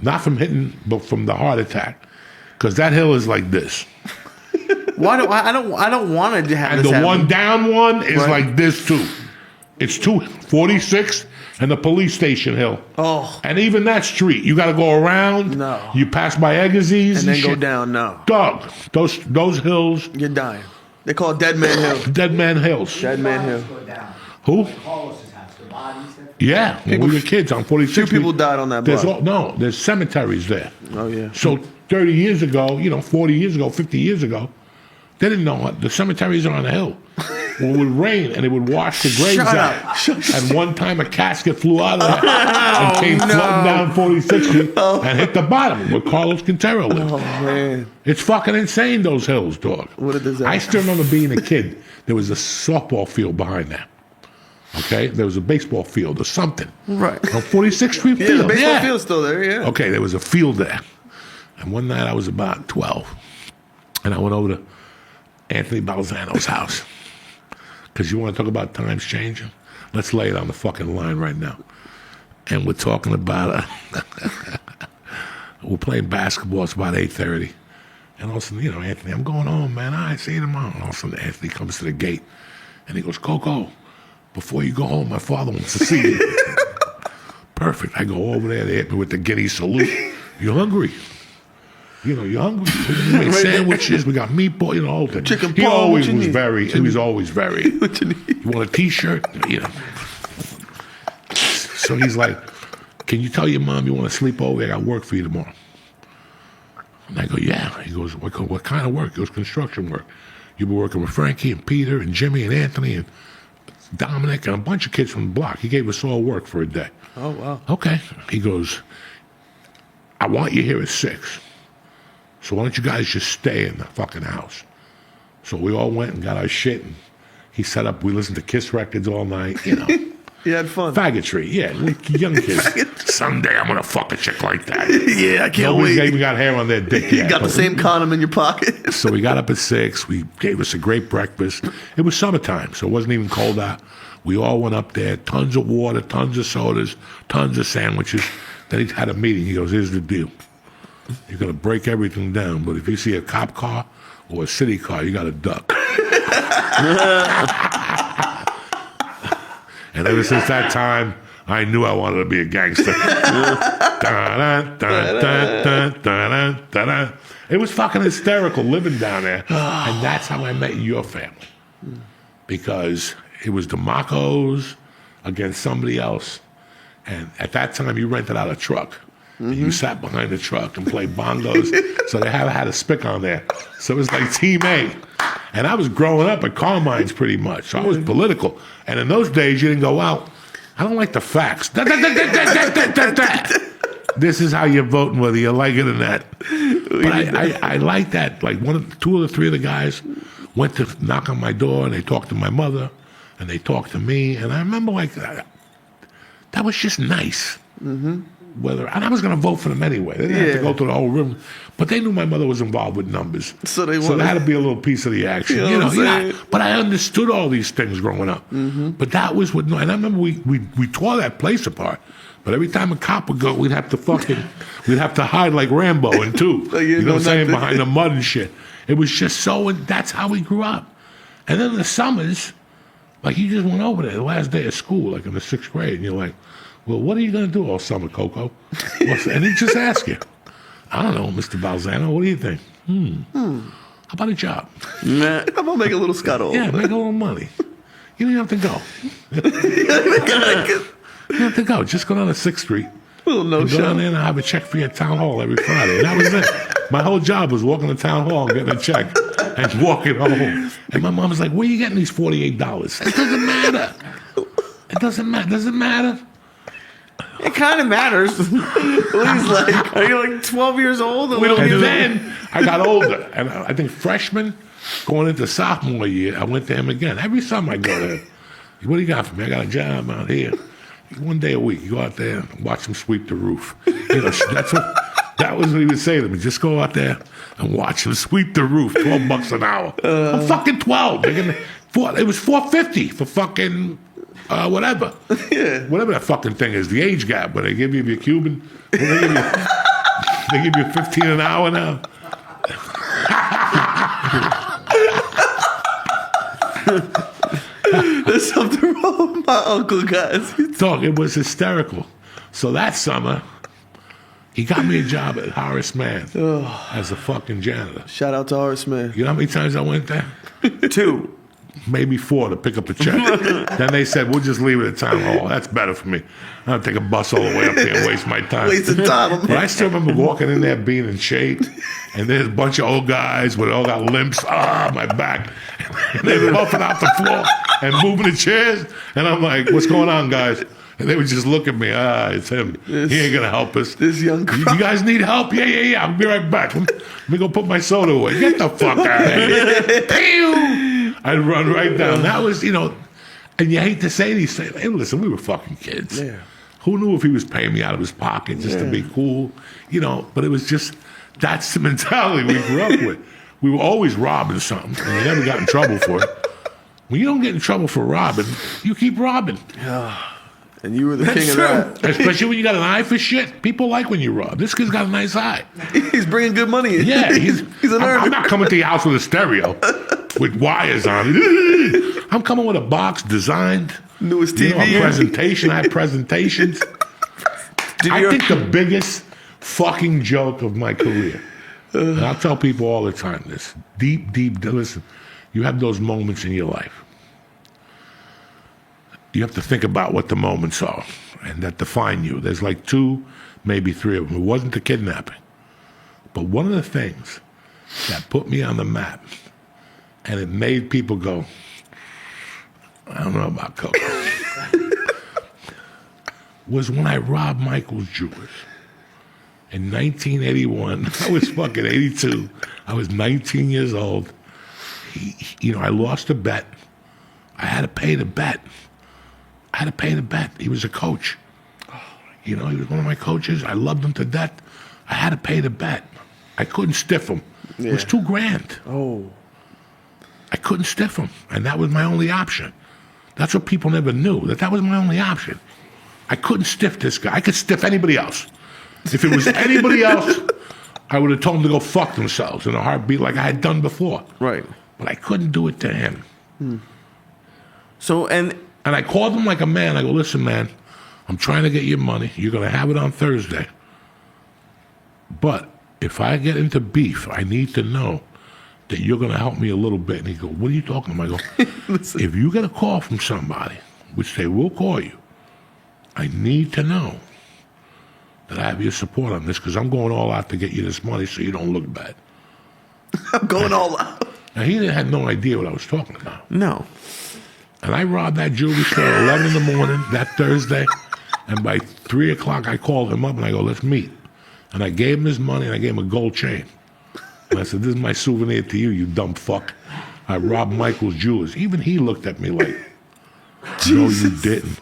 Not from hitting, but from the heart attack. Because that hill is like this. Why do I don't want to have And this the happen. one down one is Right. like this too. It's 246 and the police station hill. Oh. And even that street, you got to go around. No. You pass by Agassiz And then go shit. down, no. Dog, those hills, You're dying. They call it Dead Man Hill. Dead Man Hills. Dead Man Hill. Who? Yeah, when we were kids on 46th Few Street. people died on that There's block. there's cemeteries there. Oh, yeah. So 30 years ago, 40 years ago, 50 years ago, they didn't know what the cemeteries are on a hill. Well, it would rain and it would wash the graves out. And one time a casket flew out of there and came floating down 46th Street and hit the bottom where Carlos Quintero lived. Oh, man. It's fucking insane, those hills, dog. What a disaster. I still remember being a kid. There was a softball field behind there. Okay? There was a baseball field or something. Right. On 46th Street Yeah, field. the baseball field's still there, yeah. Okay, there was a field there. And one night I was about 12. And I went over to Anthony Balzano's house. Because you want to talk about times changing? Let's lay it on the fucking line right now. And we're talking about, we're playing basketball. It's about 8:30. And all of a sudden, Anthony, I'm going home, man. All right, see you tomorrow. And all of a sudden, Anthony comes to the gate. And he goes, Coco, before you go home, my father wants to see you. Perfect. I go over there. They hit me with the Guinea salute. You hungry? You're hungry. We made sandwiches. We got meatball. The whole thing. Chicken He paw, always what you was need? very. He was always very. What you need? You want a T-shirt? So he's like, "Can you tell your mom you want to sleep over? I got work for you tomorrow." And I go, "Yeah." He goes, "What kind of work?" He goes, "Construction work. You'll be working with Frankie and Peter and Jimmy and Anthony and Dominic and a bunch of kids from the block." He gave us all work for a day. Oh, wow. Okay. He goes, "I want you here at 6. So why don't you guys just stay in the fucking house?" So we all went and got our shit, and he set up, we listened to Kiss records all night, You had fun. Faggotry, yeah, young kids. Someday I'm going to fuck a chick like that. Yeah, I can't Nobody's wait. even got hair on their dick You yet. got the but same condom in your pocket. So we got up at 6. We gave us a great breakfast. It was summertime, so it wasn't even cold out. We all went up there, tons of water, tons of sodas, tons of sandwiches. Then he had a meeting. He goes, "Here's the deal. You're going to break everything down, but if you see a cop car or a city car, you got to duck." And ever since that time, I knew I wanted to be a gangster. It was fucking hysterical living down there. And that's how I met your family. Because it was the Macos against somebody else. And at that time, you rented out a truck. And you sat behind the truck and played bongos. So they had a spick on there. So it was like Team A. And I was growing up at Carmine's pretty much, so I was political. And in those days, you didn't go out. I don't like the facts. This is how you're voting, whether you like it or not. But I like that. Like two or three of the guys went to knock on my door, and they talked to my mother, and they talked to me. And I remember like that was just nice. Mm-hmm. And I was going to vote for them anyway. They didn't have to go through the whole room. But they knew my mother was involved with numbers. So there had to be a little piece of the action. You know what I'm saying? But I understood all these things growing up. Mm-hmm. But that was what, and I remember we tore that place apart. But every time a cop would go, we'd have to hide like Rambo in two. You know what I'm saying? Behind the mud and shit. It was just and that's how we grew up. And then in the summers, like you just went over there the last day of school, like in the 6th grade, and you're like, well, what are you going to do all summer, Coco? And he just ask you, I don't know, Mr. Balzano, what do you think? How about a job? Nah, I'm going to make a little scuttle. Yeah, make a little money. You don't have to go. You don't have to go. Just go down to 6th Street. Well, no go down there and have a check for you at Town Hall every Friday. And that was it. My whole job was walking to Town Hall and getting a check and walking home. And my mom was like, where are you getting these $48? It doesn't matter. It doesn't matter. Does it matter? It kind of matters. He's like, are you like 12 years old? And then I got older. And I think freshman, going into sophomore year, I went to him again. Every summer I go there. What do you got for me? I got a job out here. One day a week, you go out there and watch him sweep the roof. You know, that was what he would say to me. Just go out there and watch him sweep the roof. $12 an hour. I'm fucking 12. It was $4.50 for fucking whatever. Yeah. Whatever that fucking thing is. The age gap. But they give you your Cuban. They give you 15 an hour now. There's something wrong with my uncle, guys. Dog, it was hysterical. So that summer, he got me a job at Horace Mann as a fucking janitor. Shout out to Horace Mann. You know how many times I went there? 2. Maybe 4 to pick up a check. Then they said, we'll just leave it at Town Hall. That's better for me. I don't take a bus all the way up there and waste my time. Waste of time. But I still remember walking in there being in shape, and there's a bunch of old guys with all got limps. My back. And they were bumping out the floor and moving the chairs. And I'm like, what's going on, guys? And they would just look at me. It's him. He ain't going to help us. This young You guys need help? Yeah. I'll be right back. Let me go put my soda away. Get the fuck out of here. Pew! I'd run right down. That was, and you hate to say these things. Hey, listen, we were fucking kids. Yeah. Who knew if he was paying me out of his pocket just to be cool? But it was just, that's the mentality we grew up with. We were always robbing something, and we never got in trouble for it. When you don't get in trouble for robbing, you keep robbing. And you were the king of that. Especially when you got an eye for shit. People like when you rob. This kid's got a nice eye. He's bringing good money in. Yeah, he's an earner. I'm not coming to your house with a stereo with wires on it. I'm coming with a box designed. Newest TV. A presentation. I have presentations. I think the biggest fucking joke of my career, and I'll tell people all the time this, deep, listen, you have those moments in your life. You have to think about what the moments are and that define you. There's like 2, maybe 3 of them. It wasn't the kidnapping. But one of the things that put me on the map and it made people go, I don't know about Coco, was when I robbed Michael's Jewelers. In 1981, I was fucking 82. I was 19 years old. I lost a bet. I had to pay the bet. He was a coach. He was one of my coaches. I loved him to death. I had to pay the bet. I couldn't stiff him. It was $2,000. Oh. I couldn't stiff him. And that was my only option. That's what people never knew, that was my only option. I couldn't stiff this guy. I could stiff anybody else. If it was anybody else, I would have told them to go fuck themselves in a heartbeat like I had done before. Right. But I couldn't do it to him. So, and I called him like a man. I go, listen, man, I'm trying to get your money. You're going to have it on Thursday. But if I get into beef, I need to know that you're going to help me a little bit. And he goes, what are you talking about? I go, if you get a call from somebody, which they will call you, I need to know that I have your support on this because I'm going all out to get you this money so you don't look bad. I'm going all out. Now, he had no idea what I was talking about. No. And I robbed that jewelry store at 11 in the morning that Thursday. And by 3 o'clock, I called him up and I go, let's meet. And I gave him his money and I gave him a gold chain. And I said, this is my souvenir to you, you dumb fuck. I robbed Michael's jewelers. Even he looked at me like, no, you didn't.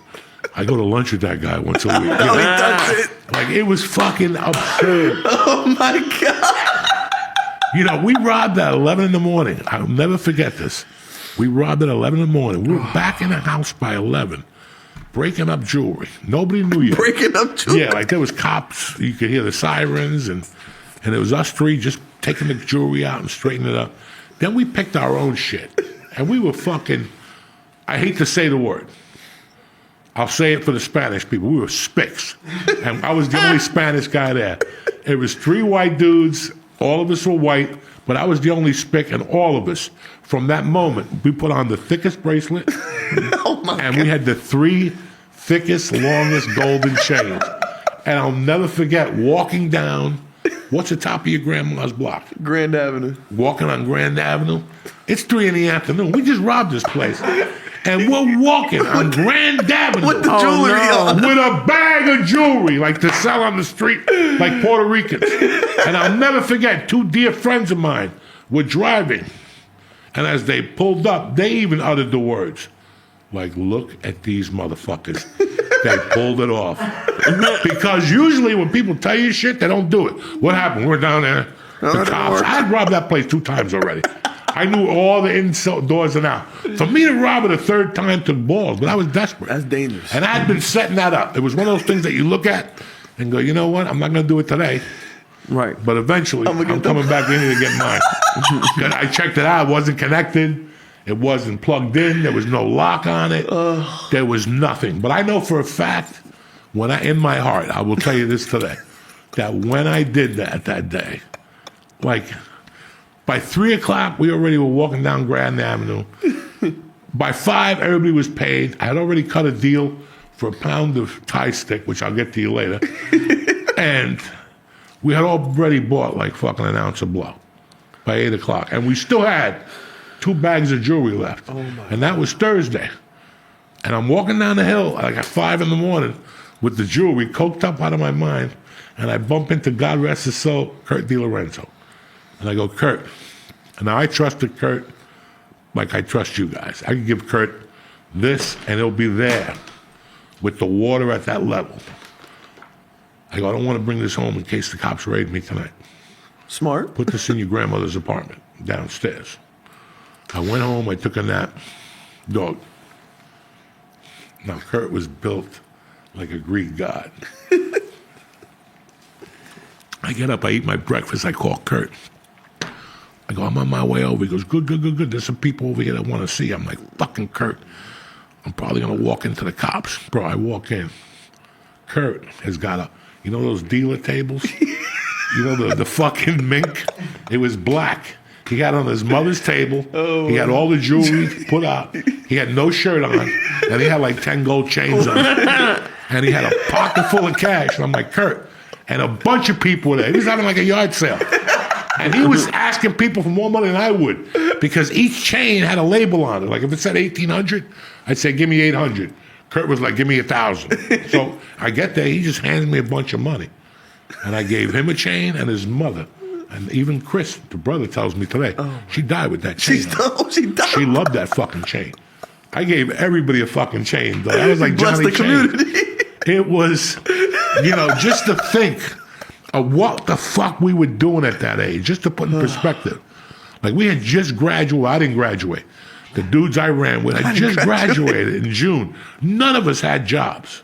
I go to lunch with that guy once a week. You know? That's it. Like, it was fucking absurd. Oh my God. You know, we robbed at 11 in the morning. I'll never forget this. We robbed at 11 in the morning. We were back in the house by 11, breaking up jewelry. Nobody knew yet. Breaking up jewelry. Yeah, like there was cops. You could hear the sirens, and it was us three just taking the jewelry out and straightening it up. Then we picked our own shit, and we were fucking, I hate to say the word. I'll say it for the Spanish people. We were spics, and I was the only Spanish guy there. It was 3 white dudes. All of us were white, but I was the only spick, and all of us, from that moment, we put on the thickest bracelet, and we had the 3 thickest, longest golden chains. And I'll never forget walking down, what's the top of your grandma's block? Grand Avenue. Walking on Grand Avenue. It's 3 in the afternoon. We just robbed this place. And we're walking on Grand Avenue With the jewelry on. with a bag of jewelry, like to sell on the street, like Puerto Ricans. And I'll never forget, 2 dear friends of mine were driving. And as they pulled up, they even uttered the words, like, look at these motherfuckers. They pulled it off. Because usually when people tell you shit, they don't do it. What happened? We're down there. The cops. I'd robbed that place 2 times already. I knew all the doors and out. For me to rob it a 3rd time took balls, but I was desperate. That's dangerous. And I'd been setting that up. It was one of those things that you look at and go, you know what? I'm not going to do it today. Right. But eventually, I'm coming back in here to get mine. I checked it out. It wasn't connected. It wasn't plugged in. There was no lock on it. There was nothing. But I know for a fact, in my heart, I will tell you this today, that when I did that day, like, by 3 o'clock, we already were walking down Grand Avenue. By 5, everybody was paid. I had already cut a deal for a pound of Thai stick, which I'll get to you later. And we had already bought like fucking an ounce of blow by 8 o'clock. And we still had 2 bags of jewelry left. And that was Thursday. And I'm walking down the hill like at 5 in the morning with the jewelry coked up out of my mind. And I bump into, God rest his soul, Kurt DiLorenzo. And I go, Kurt. And now I trusted Kurt like I trust you guys. I can give Kurt this, and it'll be there with the water at that level. I go, I don't want to bring this home in case the cops raid me tonight. Smart. Put this in your grandmother's apartment downstairs. I went home. I took a nap. Dog. Now, Kurt was built like a Greek god. I get up. I eat my breakfast. I call Kurt. I go, I'm on my way over. He goes, good. There's some people over here that want to see you. I'm like, fucking Kurt. I'm probably going to walk into the cops. Bro, I walk in. Kurt has got you know those dealer tables? You know the fucking mink? It was black. He had on his mother's table. He had all the jewelry put out. He had no shirt on. And he had like 10 gold chains on. And he had a pocket full of cash. And I'm like, Kurt. And a bunch of people were there. He was having like a yard sale. And he was asking people for more money than I would because each chain had a label on it. Like if it said 1,800, I'd say, give me 800. Kurt was like, give me 1,000. So I get there, he just hands me a bunch of money. And I gave him a chain and his mother. And even Chris, the brother, tells me today, she died with that chain. She died. She loved that fucking chain. I gave everybody a fucking chain, though. I was like Bless Johnny the community. Chain. It was, just to think of what the fuck we were doing at that age, just to put in perspective. Like we had just graduated. I didn't graduate. The dudes I ran with had just graduated in June. None of us had jobs.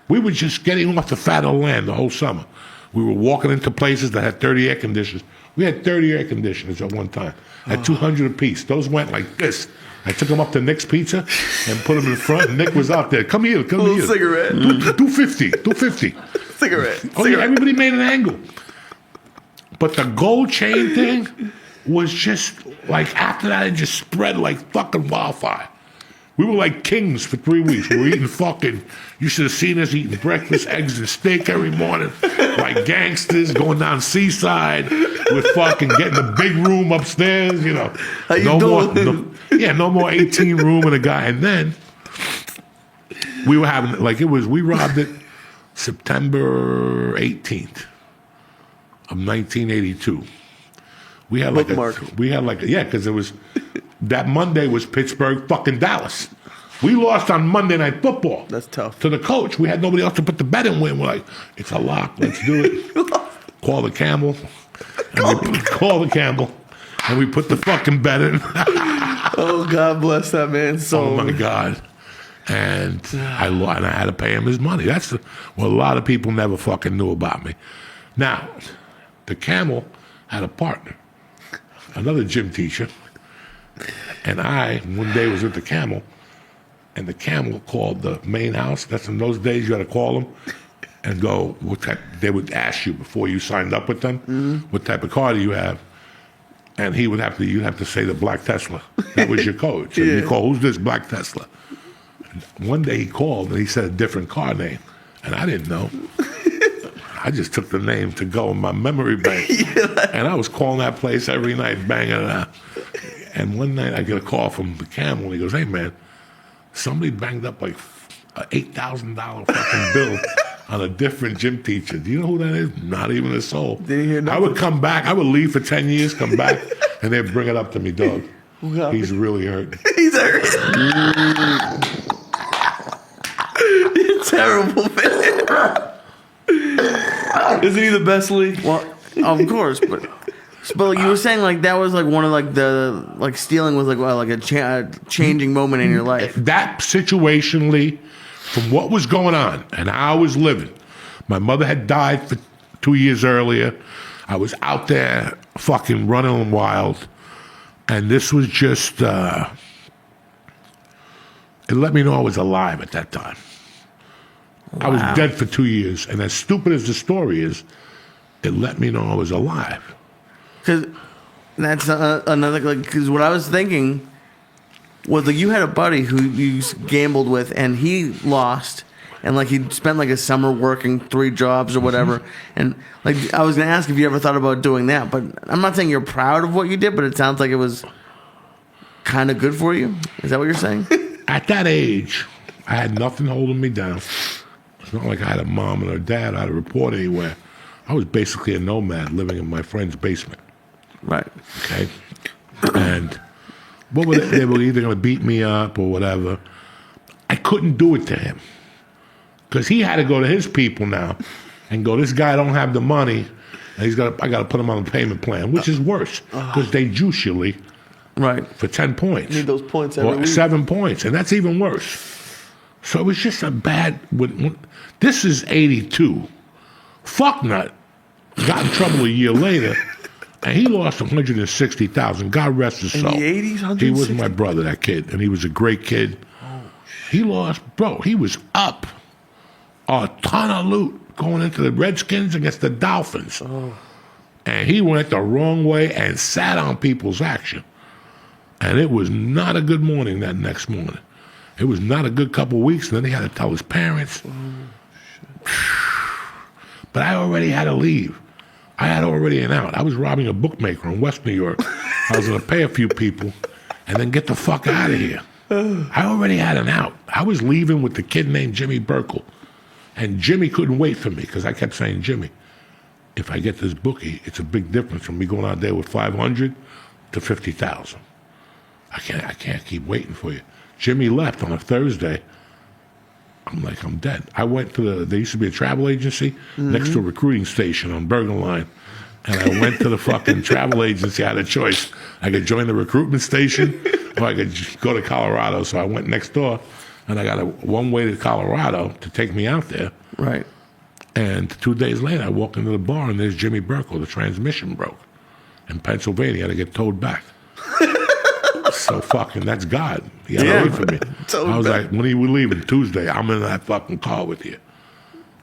We were just getting off the fat of the land the whole summer. We were walking into places that had 30 air conditioners. We had 30 air conditioners at one time. At 200 apiece. Those went like this. I took them up to Nick's Pizza and put them in front. And Nick was out there. Come here. Cigarette. 250. Cigarette. Oh, yeah, everybody made an angle. But the gold chain thing was just like, after that, it just spread like fucking wildfire. We were like kings for 3 weeks. We were eating fucking, you should have seen us eating breakfast, eggs and steak every morning. Like like gangsters going down Seaside with fucking getting the big room upstairs, you know. How you doing? No more 18 room and a guy. And then we were having, we robbed it September 18th of 1982. We had because it was, that Monday was Pittsburgh fucking Dallas. We lost on Monday Night Football. That's tough. To the coach. We had nobody else to put the bet in with. We're like, it's a lock. Let's do it. Call the Campbell. Call the Campbell. And we put the fucking bet in. Oh, God bless that man. Oh, my God. And I had to pay him his money. That's what a lot of people never fucking knew about me. Now, the Camel had a partner, another gym teacher. And I, one day, was with the Camel. And the Camel called the main house. That's in those days you had to call them and go, they would ask you before you signed up with them, what type of car do you have? And you'd have to say the black Tesla. That was your code. So you call, who's this black Tesla? And one day he called and he said a different car name. And I didn't know. I just took the name to go in my memory bank. And I was calling that place every night, banging it out. And one night I get a call from the Camel and he goes, hey man, somebody banged up like an $8,000 fucking bill on a different gym teacher. Do you know who that is? Not even a soul. Did he hear nothing? I would come back. I would leave for 10 years, come back, and they'd bring it up to me, dog. He's really hurt. He's hurt. You're terrible, man. Isn't he the best, Lee? Well, of course, but like you were saying, like that was like one of like the like stealing was like a changing moment in your life. That situationally, from what was going on and how I was living, my mother had died for 2 years earlier. I was out there fucking running wild, and this was just it let me know I was alive at that time. Wow. I was dead for 2 years, and as stupid as the story is, it let me know I was alive. Because that's another, like, because what I was thinking was like you had a buddy who you gambled with and he lost and like he spent like a summer working 3 jobs or whatever. And like I was going to ask if you ever thought about doing that, but I'm not saying you're proud of what you did, but it sounds like it was kind of good for you. Is that what you're saying? At that age, I had nothing holding me down. It's not like I had a mom and a dad. I had to report anywhere. I was basically a nomad living in my friend's basement. Right. Okay. And they were either going to beat me up or whatever. I couldn't do it to him because he had to go to his people now and go, this guy don't have the money, and I got to put him on a payment plan, which is worse because they juice you, Lee, right, for 10 points. You need those points every week. 7 points, and that's even worse. So it was just a bad. This is 82. Fucknut got in trouble a year later. And he lost $160,000. God rest his soul. In the 80s, he was my brother, that kid, and he was a great kid. He lost, bro. He was up a ton of loot going into the Redskins against the Dolphins, and he went the wrong way and sat on people's action. And it was not a good morning that next morning. It was not a good couple weeks. And then he had to tell his parents. But I already had to leave. I had already an out. I was robbing a bookmaker in West New York. I was going to pay a few people and then get the fuck out of here. I already had an out. I was leaving with the kid named Jimmy Burkle. And Jimmy couldn't wait for me because I kept saying, Jimmy, if I get this bookie, it's a big difference from me going out there with 500 to 50,000. I can't keep waiting for you. Jimmy left on a Thursday. I'm like, I'm dead. I went to there used to be a travel agency next to a recruiting station on Bergen Line. And I went to the fucking travel agency. I had a choice. I could join the recruitment station or I could go to Colorado. So I went next door and I got a one-way to Colorado to take me out there. Right. And 2 days later, I walk into the bar and there's Jimmy Burkle. The transmission broke in Pennsylvania. I had to get towed back. So fucking, that's God. He had to wait for me. I was like, when are you leaving? Tuesday. I'm in that fucking car with you.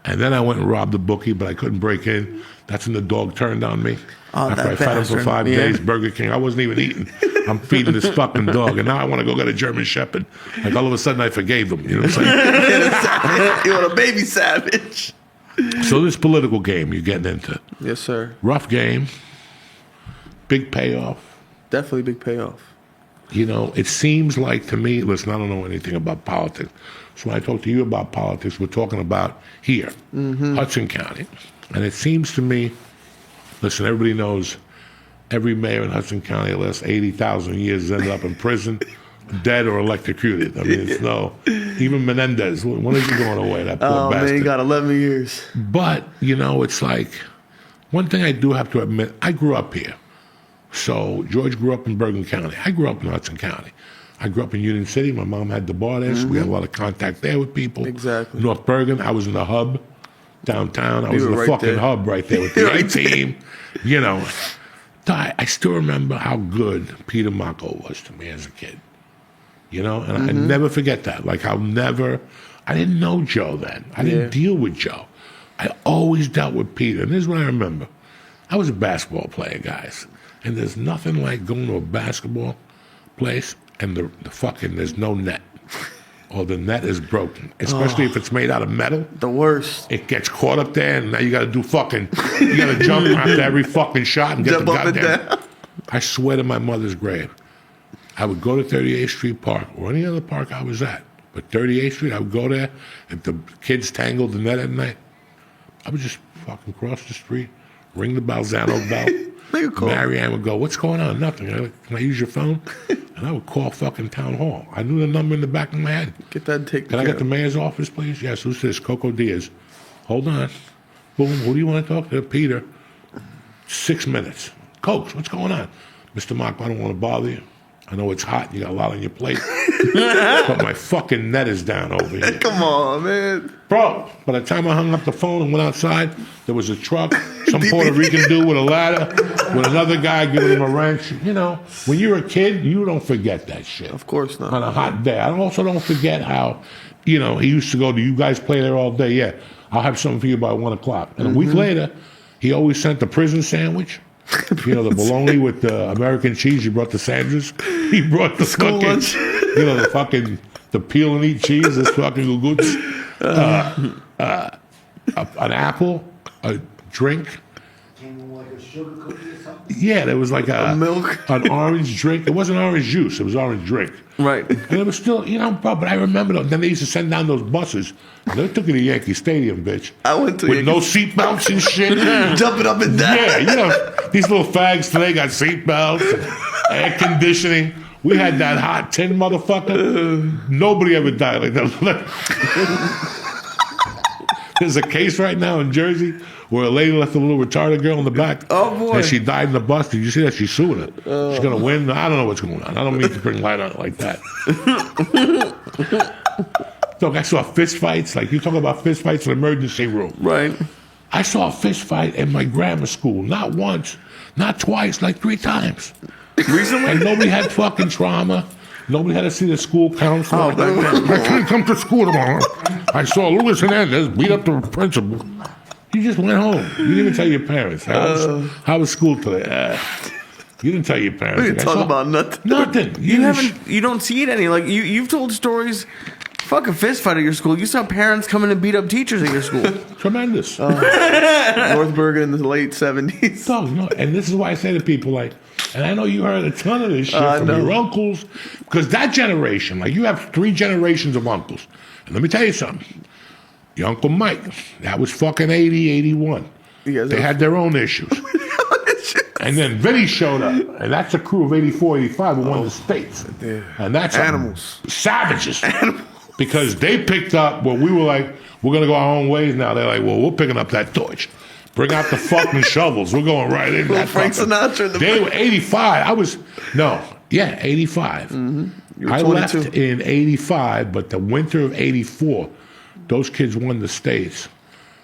And then I went and robbed the bookie, but I couldn't break in. That's when the dog turned on me. After I fed him for 5 days, Burger King. I wasn't even eating. I'm feeding this fucking dog, and now I want to go get a German Shepherd. Like all of a sudden, I forgave him. You know what I'm saying? You want a baby savage? So this political game you're getting into, Yes, sir. rough game, big payoff. Definitely big payoff. You know, it seems like to me, listen, I don't know anything about politics. So when I talk to you about politics, we're talking about here, Hudson County. And it seems to me, listen, everybody knows every mayor in Hudson County the last 80,000 years has ended up in prison, dead or electrocuted. I mean, it's no, even Menendez, when is he going away, that poor Oh, bastard? man, he got 11 years. But, you know, it's like, one thing I do have to admit, I grew up here. So George grew up in Bergen County. I grew up in Hudson County. I grew up in Union City. My mom had the bar there, so we had a lot of contact there with people. Exactly. North Bergen, I was in the hub downtown. I was in were the right fucking there. hub right there with the Right A-team. You know, I still remember how good Peter Mako was to me as a kid. You know, and I never forget that. Like, I didn't know Joe then. I didn't deal with Joe. I always dealt with Peter. And this is what I remember. I was a basketball player, guys. And there's nothing like going to a basketball place and there's no net. Or the net is broken. Especially if it's made out of metal. The worst. It gets caught up there and now you gotta you gotta jump after every fucking shot and get Jump the up and goddamn. down. I swear to my mother's grave. I would go to 38th Street Park or any other park I was at. But 38th Street, I would go there. If the kids tangled the net at night, I would just fucking cross the street, ring the Balzano bell. Make a call. Marianne would go, "What's going on?" "Nothing." "Can I use your phone?" And I would call fucking town hall. I knew the number in the back of my head. Get that taken "Can I care get the of. mayor's office, please?" "Yes." "Who's this?" "Coco Diaz." "Hold on." "Boom. Who do you want to talk to?" "Peter." 6 minutes. "Coach, what's going on?" "Mr. Mock, I don't want to bother you. I know it's hot and you got a lot on your plate. But my fucking net is down over here." Come on, man. Bro, by the time I hung up the phone and went outside, there was a truck, some Puerto Rican dude with a ladder, with another guy giving him a wrench. You know, when you're a kid, you don't forget that shit. Of course not. On a hot day. I also don't forget how, you know, he used to go, "Do you guys play there all day?" "Yeah, I'll have something for you by 1 o'clock. And a week later, he always sent the prison sandwich. You know, the bologna with the American cheese. He brought the sandwiches. He brought the School fucking, lunch. you know, the peel and eat cheese. This fucking goods. An apple, a drink. Like a sugar cookie or something? Yeah, there was like a milk. an orange drink. It wasn't orange juice. It was orange drink. Right. And it was still, you know, bro, but I remember then they used to send down those buses. And they took you to Yankee Stadium, bitch. I went to with no Yankee- seatbelts and shit. Jumping up and down. Yeah, you know, these little fags today got seatbelts, and air conditioning. We had that hot tin motherfucker. Nobody ever died like that. There's a case right now in Jersey where a lady left a little retarded girl in the back. Oh, boy. And she died in the bus. Did you see that? She's suing it. She's going to win. I don't know what's going on. I don't mean to bring light on it like that. Look, I saw fist fights. Like, you talk about fist fights in the emergency room. Right. I saw a fist fight in my grammar school. Not once, not twice, like 3 times. Recently? And nobody had fucking trauma. Nobody had to see the school counselor. Oh, back then. I can't come to school tomorrow. I saw Louis Hernandez beat up the principal. You just went home. You didn't even tell your parents. How was school today? You didn't tell your parents. We didn't I talk saw- about nothing. Nothing. You don't see it any. Like you've told stories. Fuck a fist fight at your school. You saw parents coming and beat up teachers at your school. Tremendous. North Bergen in the late 70s. So, no, and this is why I say to people, like, and I know you heard a ton of this shit I from know. your uncles, because that generation, like, you have 3 generations of uncles. And let me tell you something. Your Uncle Mike, that was fucking 80, 81. You guys They have- had their own issues. And then Vinny showed up, and that's a crew of 84, 85 who won the states. And that's Animals. Savages. Because they picked up what we were like, we're going to go our own ways now. They're like, well, we're picking up that torch. Bring out the fucking shovels. We're going right in that Frank fucking- Sinatra in the They were 85. 85. You were I 22. left in 85, but the winter of 84, those kids won the states.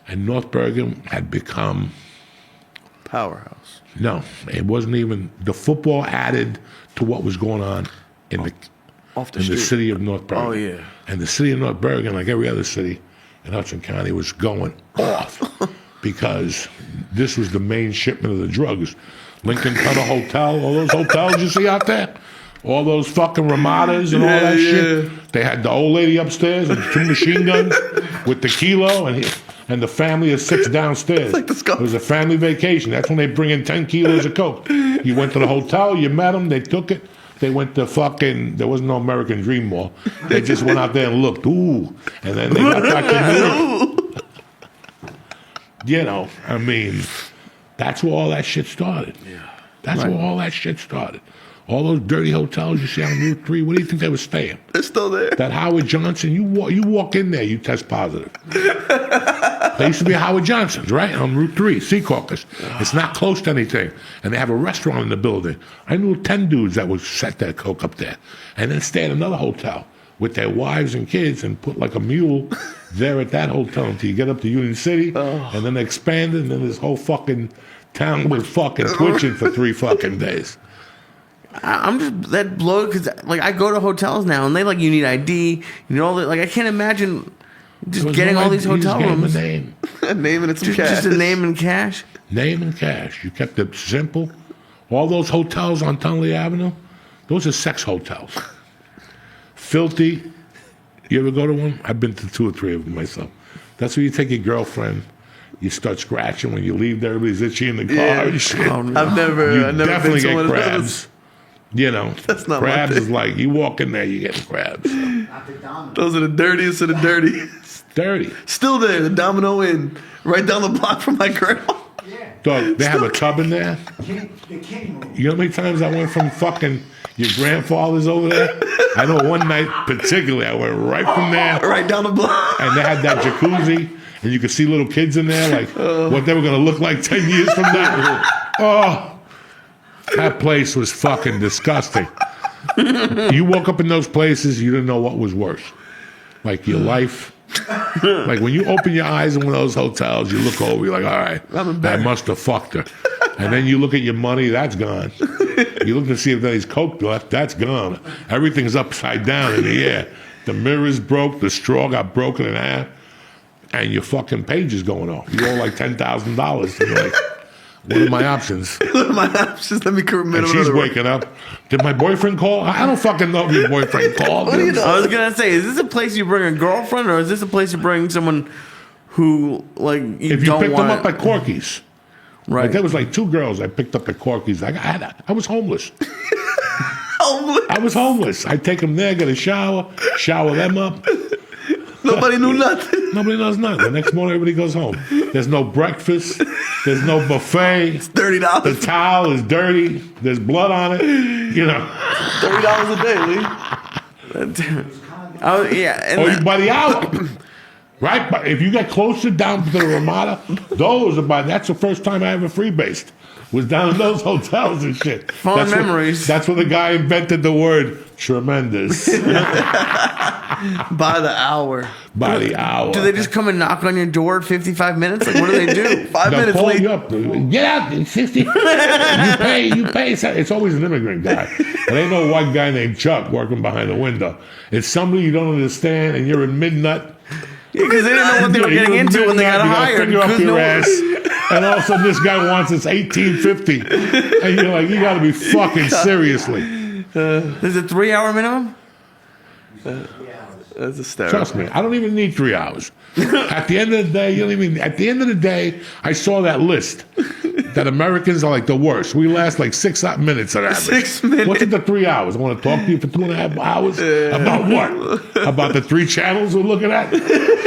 And North Bergen had become, Powerhouse. no, it wasn't even, the football added to what was going on in the Off the in the street. city of North Bergen. Oh, yeah. And the city of North Bergen, like every other city in Hudson County, was going off because this was the main shipment of the drugs. Lincoln Tunnel Hotel, all those hotels you see out there, all those fucking Ramadas and all that shit. They had the old lady upstairs and 2 machine guns with the kilo, and and the family of 6 downstairs. like the Scar- It was a family vacation. That's when they bring in 10 kilos of coke. You went to the hotel, you met them, they took it. They went to fucking, there was no American Dream Mall. They just went out there and looked, ooh, and then they got back to New York. You know, I mean, that's where all that shit started. That's where all that shit started. All those dirty hotels you see on Route 3, where do you think they were staying? They're still there. That Howard Johnson, you walk in there, you test positive. There used to be a Howard Johnson's, right? On Route 3, Sea Caucus. It's not close to anything. And they have a restaurant in the building. I knew 10 dudes that would set their coke up there. And then stay at another hotel with their wives and kids and put like a mule there at that hotel until you get up to Union City. And then they expanded, and then this whole fucking town was fucking twitching for 3 fucking days. I'm just that blow because like I go to hotels now and they like you need ID, you need all that. Like I can't imagine just There was getting no all these idea. You just hotel gave 'em rooms. a name. Naming it some Just a name and cash. Name and cash. You kept it simple. All those hotels on Tunley Avenue, those are sex hotels. Filthy. You ever go to one? I've been to 2 or 3 of them myself. That's where you take your girlfriend. You start scratching when you leave. Everybody's itchy in the car. Yeah. And shit. Oh, no. I've never Definitely been to get one of crabs. those. You know, That's not my crabs thing. is like you walk in there, you get crabs. Not the Domino. Those are the dirtiest of the dirtiest. Dirty. Still there, the Domino Inn, right down the block from my grandma. Yeah. Dog, they have a tub in there. The king room. You know how many times I went from fucking your grandfather's over there? I know one night particularly I went right from there, Right down the block. and they had that jacuzzi, and you could see little kids in there, like what they were gonna look like 10 years from now. Oh, that place was fucking disgusting. You woke up in those places, you didn't know what was worse, like your life. Like when you open your eyes in one of those hotels, you look over, you're like, all right, I must have fucked her. And then you look at your money, that's gone. You look to see if there's coke left, that's gone. Everything's upside down in the air. The mirror's broke, the straw got broken in half, and your fucking page is going off. You owe like $10,000. You're like, what are my options? What are my options? Let me commit And she's another one. waking up. Did my boyfriend call? I don't fucking know if your boyfriend called. What do you know? I was gonna say, is this a place you bring a girlfriend, or is this a place you bring someone who like you If you don't picked them want? up at Corky's. Right. Like there was like 2 girls I picked up at Corky's. I was homeless. Homeless. I was homeless. I take them there, get a shower them up. Nobody knew nothing. Nobody knows nothing. The next morning, everybody goes home. There's no breakfast. There's no buffet. $30. The towel is dirty. There's blood on it. You know. $30 a day, Lee. Oh yeah, and Or you by the hour. Right? But if you get closer down to the Ramada, those are by, that's the first time I ever freebased. Was down in those hotels and shit. Fond That's memories. That's where the guy invented the word tremendous. By the hour. By the hour. do they just come and knock on your door at 55 minutes? Like, what do they do? 5 They'll minutes call late. you up. Get out. It's 60. You pay. It's always an immigrant guy. It ain't no white guy named Chuck working behind the window. It's somebody you don't understand, and you're in midnight. Because they didn't know what they were You're getting in into when they midnight, got you hired. Finger up because your no- ass, and all of a sudden this guy wants it's $18.50, and you're like, you got to be fucking seriously. There's a 3-hour minimum. That's hysterical. Trust me, I don't even need 3 hours. At the end of the day, you don't even. At the end of the day, I saw that list that Americans are like the worst. We last like 6 minutes on average. 6 minutes. What's it the 3 hours? I want to talk to you for 2.5 hours about what? About the 3 channels we're looking at?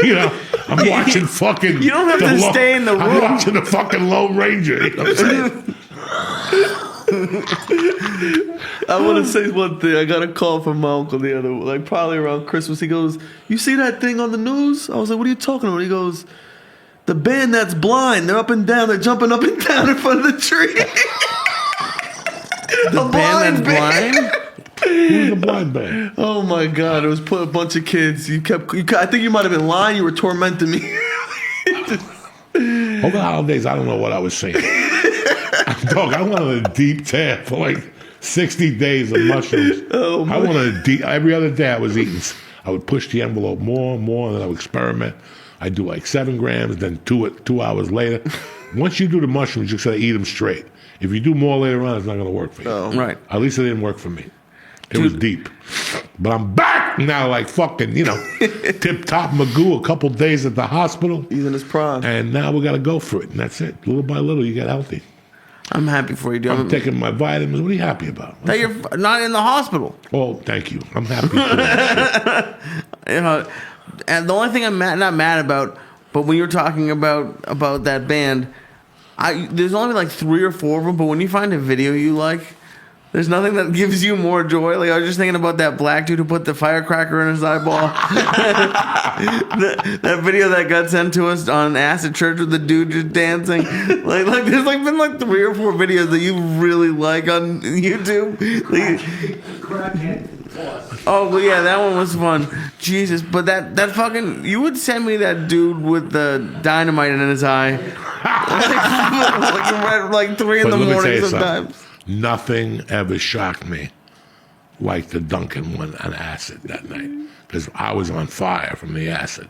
You know, I'm watching fucking. You don't have to stay in the I'm room. watching the fucking Lone Ranger. You know what I'm saying? I want to say one thing. I got a call from my uncle the other, like probably around Christmas. He goes, "You see that thing on the news?" I was like, "What are you talking about?" He goes, "The band that's blind. They're up and down. They're jumping up and down in front of the tree." The band that's blind. Who's the blind band? Oh my God! It was put a bunch of kids. I think you might have been lying. You were tormenting me. Over the holidays, I don't know what I was saying. Dog, I wanted a deep tan for like 60 days of mushrooms. Oh, I wanted a deep, every other day I was eating. I would push the envelope more and more, and then I would experiment. I'd do like 7 grams, then 2 hours later. Once you do the mushrooms, you just gotta eat them straight. If you do more later on, it's not gonna work for you. Oh. Right. At least it didn't work for me. It was deep. But I'm back! Now, like fucking, tip top Magoo, a couple days at the hospital, He's in his prime. and now we got to go for it, and that's it. Little by little, you get healthy. I'm happy for you, dude. I'm taking my vitamins. What are you happy about? That you're not in the hospital. Oh, thank you. I'm happy for that. And the only thing I'm not mad about, but when you're talking about that band, there's only like 3 or 4 of them. But when you find a video you like, there's nothing that gives you more joy. Like I was just thinking about that black dude who put the firecracker in his eyeball. that video that got sent to us on Acid Church with the dude just dancing. Like there's been like 3 or 4 videos that you really like on YouTube. Crackhead boss. Oh well, yeah, that one was fun. Jesus, but that fucking you would send me that dude with the dynamite in his eye, like 3 in But the let me tell morning you sometimes. something. Nothing ever shocked me like the Duncan one on acid that night, because I was on fire from the acid.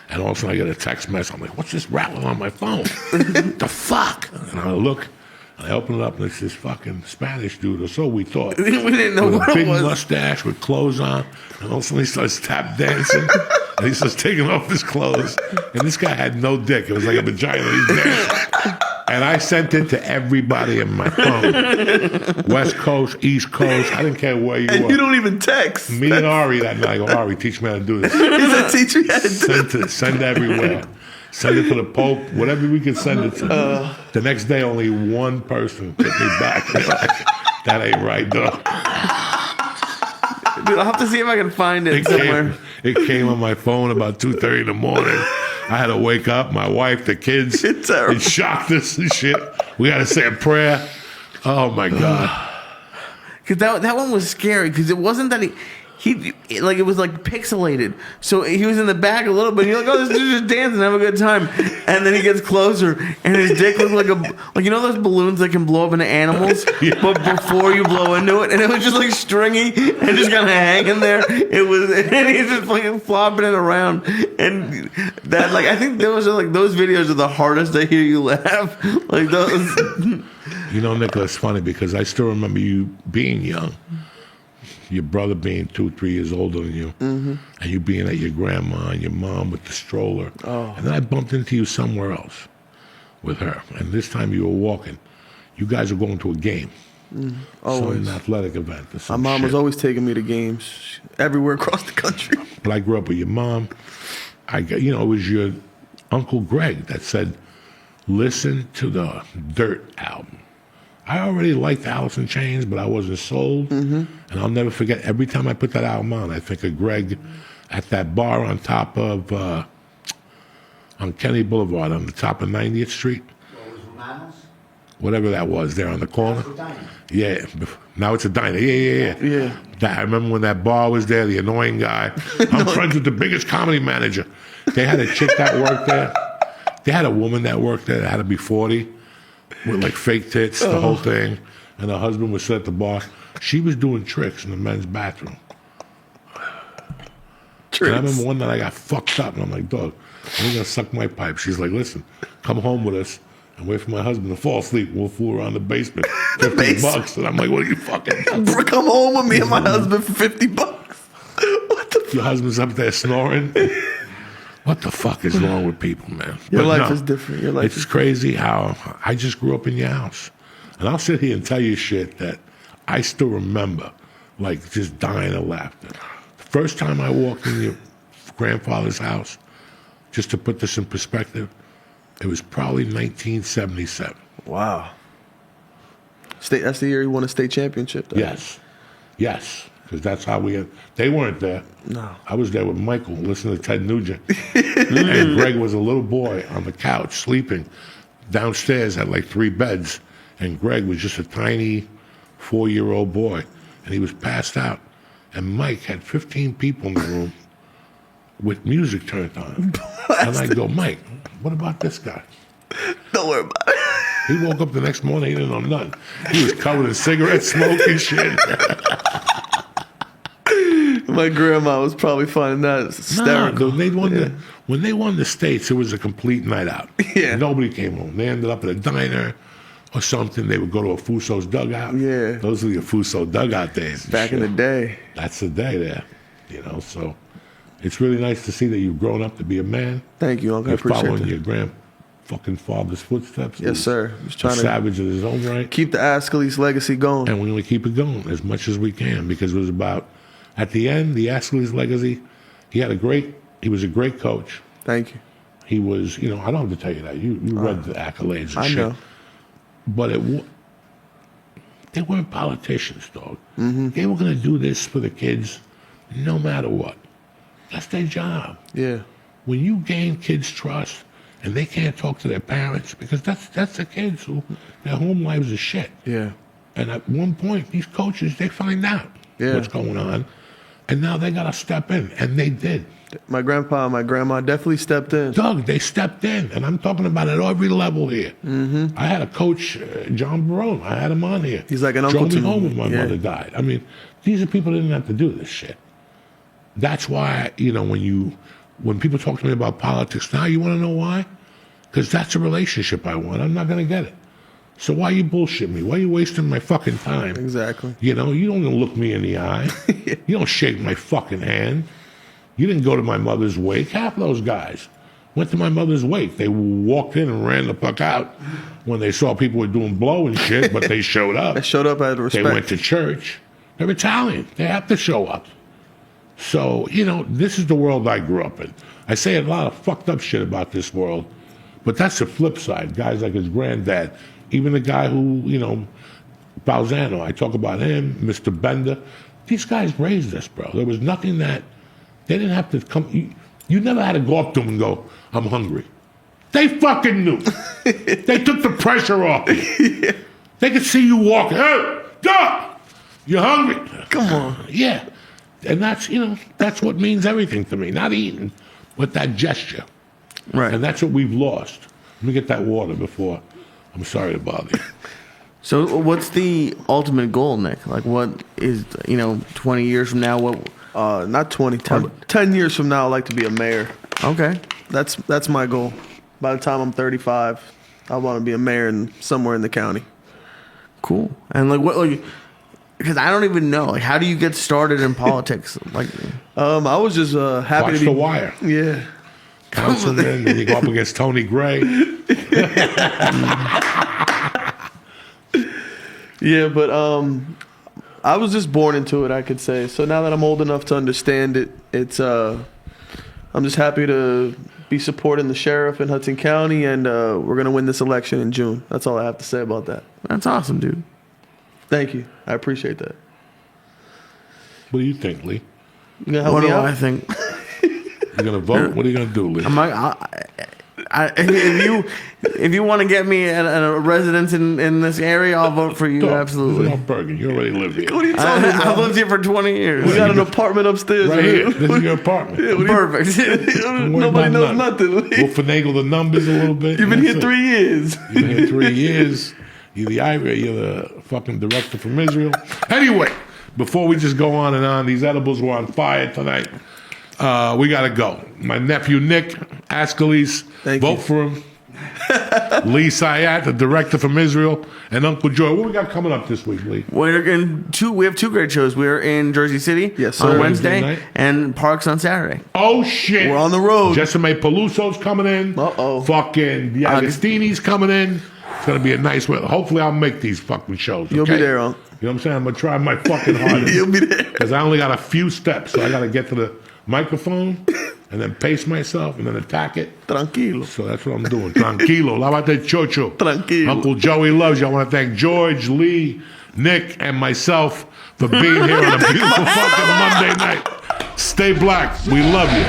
And all of a sudden I get a text message. I'm like, what's this rattling on my phone? What the fuck? And I look, and I open it up, and it's this fucking Spanish dude, or so we thought. We didn't know with what a it big was. mustache with clothes on. And all of a sudden he starts tap dancing. And he starts taking off his clothes. And this guy had no dick. It was like a vagina. He's dancing. And I sent it to everybody in my phone. West Coast, East Coast. I didn't care where you And were. you don't even text. Me and Ari that night. I go, Ari, teach me how to do this. He's a teacher. You had to do Send everywhere. Send it to the Pope. Whatever we could send it to. The next day, only one person took me back. That ain't right, dog. Dude, I'll have to see if I can find it somewhere. It came on my phone about 2:30 in the morning. I had to wake up, my wife, the kids. It's terrible. It shocked us and shit. We got to say a prayer. Oh, my God. Because that one was scary. Because it wasn't that it was like pixelated. So he was in the back a little bit. And you're like, oh, this dude's just dancing, have a good time. And then he gets closer, and his dick looked like those balloons that can blow up into animals, Yeah. but before you blow into it, and it was just like stringy and just kind of hanging there. It was, and he's just like flopping it around, and that I think those videos are the hardest to hear you laugh. Like those. Nicholas, it's funny because I still remember you being young. Your brother being 2-3 years older than you, and you being at your grandma and your mom with the stroller. Oh. And then I bumped into you somewhere else with her. And this time you were walking. You guys were going to a game. Always. Some athletic event or My some mom was shit. always taking me to games everywhere across the country. But I grew up with your mom. It was your Uncle Greg that said, listen to the Dirt album. I already liked Alice in Chains, but I wasn't sold. And I'll never forget, every time I put that album on, I think of Greg at that bar on top of, on Kennedy Boulevard, on the top of 90th Street. What was Romanos? Whatever that was, there on the corner. That's what diner. Yeah, now it's a diner. Yeah. I remember when that bar was there, the annoying guy. I'm friends with the biggest comedy manager. They had a chick that worked there. They had a woman that worked there that had to be 40 with like fake tits, the whole thing. And her husband was sit at the bar. She was doing tricks in the men's bathroom. And I remember one night I got fucked up and I'm like, dog, I'm going to suck my pipe. She's like, listen, come home with us and wait for my husband to fall asleep. We'll fool around the basement. $50. And I'm like, what are you fucking doing? Come home with me and my husband for $50. What the Your husband's up there snoring. What the fuck is wrong with people, man? Your But life is different. Your life it's is crazy how I just grew up in your house. And I'll sit here and tell you shit that I still remember, like just dying of laughter. The first time I walked in your grandfather's house, just to put this in perspective, it was probably 1977. Wow. That's the year you won a state championship, though. Yes. Because that's how they weren't there. No. I was there with Michael, listening to Ted Nugent. And Greg was a little boy on the couch, sleeping. Downstairs had like 3 beds. And Greg was just a tiny 4-year-old boy. And he was passed out. And Mike had 15 people in the room with music turned on. And I go, Mike, what about this guy? Don't worry about it. He woke up the next morning, he didn't know nothing. He was covered in cigarette smoke and shit. My grandma was probably finding that hysterical. No, when they won the states, it was a complete night out. Yeah. Nobody came home. They ended up at a diner or something. They would go to a Fuso's dugout. Yeah. Those are your Fuso dugout days. and Back in shit. the day. That's the day there. You know, so it's really nice to see that you've grown up to be a man. Thank you, Uncle. I You're appreciate following that. your fucking father's footsteps. Yes, sir. He's trying a to savage in his own right. keep the Ascalise legacy going. And we're going to keep it going as much as we can because it was about, at the end, the Ascalise legacy, he was a great coach. Thank you. He was, you know, I don't have to tell you that. You read the accolades and I shit. know. But they weren't politicians, dog. Mm-hmm. They were going to do this for the kids no matter what. That's their job. Yeah. When you gain kids' trust and they can't talk to their parents, because that's the kids who, their home lives are shit. Yeah. And at one point, these coaches, they find out what's going on. And now they got to step in. And they did. My grandpa and my grandma definitely stepped in. Doug, they stepped in. And I'm talking about at every level here. Mm-hmm. I had a coach, John Barone. I had him on here. He's like an uncle Drove to me me. home when my Yeah. mother died. I mean, these are people that didn't have to do this shit. That's why, you know, when people talk to me about politics now, you want to know why? Because that's a relationship I want. I'm not going to get it. So why you bullshit me? Why you wasting my fucking time? Exactly. You know, you don't even look me in the eye. You don't shake my fucking hand. You didn't go to my mother's wake. Half those guys went to my mother's wake. They walked in and ran the fuck out when they saw people were doing blow and shit, but they showed up. I showed up out of They respect. went to church. They're Italian. They have to show up. So, you know, this is the world I grew up in. I say a lot of fucked up shit about this world, but that's the flip side. Guys like his granddad, even the guy who, you know, Balzano, I talk about him, Mr. Bender. These guys raised us, bro. There was nothing that, they didn't have to come, you never had to go up to them and go, I'm hungry. They fucking knew. They took the pressure off you. They could see you walking. Hey, go! You hungry? Come on. Yeah. And that's, you know, that's what means everything to me. Not eating, but that gesture. Right. And that's what we've lost. Let me get that water before. I'm sorry to bother you. So what's the ultimate goal, Nick? Like what is, 20 years from now, what? Not 20, 10 years from now, I'd like to be a mayor. Okay. That's my goal. By the time I'm 35, I want to be a mayor somewhere in the county. Cool. And because I don't even know, like, how do you get started in politics? Like, I was just happy Watch to be. The Wire. Yeah. Councilman, and you go up against Tony Gray. Yeah, but I was just born into it, I could say. So now that I'm old enough to understand it, I'm just happy to be supporting the sheriff in Hudson County, and we're gonna win this election in June. That's all I have to say about that. that's awesome, dude. Thank you. I appreciate that. What do you think, Lee? You gonna help What me do out? I think? You gonna vote? What are you gonna do, Lee? If you want to get me a residence in this area, I'll vote for you. Dog, Absolutely. This is Bergen. You already live here. What are you talking I've about? lived here for 20 years. We got an apartment upstairs. Right man. here. This is your apartment. Perfect. Don't worry Nobody about knows nothing. We'll finagle the numbers a little bit. You've been That's here it. 3 years. You've been here 3 years. You're the fucking director from Israel. Anyway, before we just go on, these edibles were on fire tonight. We got to go. My nephew, Nick Ascalise, Thank vote you. for him. Lee Syatt, the director from Israel, and Uncle Joy. What we got coming up this week, Lee? We have two great shows. We're in Jersey City Yes, sir. on Wednesday Wednesday night. and Parks on Saturday. Oh, shit. We're on the road. Jessime Peluso's coming in. Uh-oh. Fucking D'Agostini's coming in. It's going to be a nice weather. Hopefully, I'll make these fucking shows. You'll be okay? there, Unc. You know what I'm saying? I'm going to try my fucking hardest. You'll be there. Because I only got a few steps. So I got to get to the microphone and then pace myself and then attack it. Tranquilo. So that's what I'm doing. Tranquilo. Lavate chocho. Tranquilo. Uncle Joey loves you. I want to thank George, Lee, Nick, and myself for being here on a beautiful fucking Monday night. Stay black. We love you.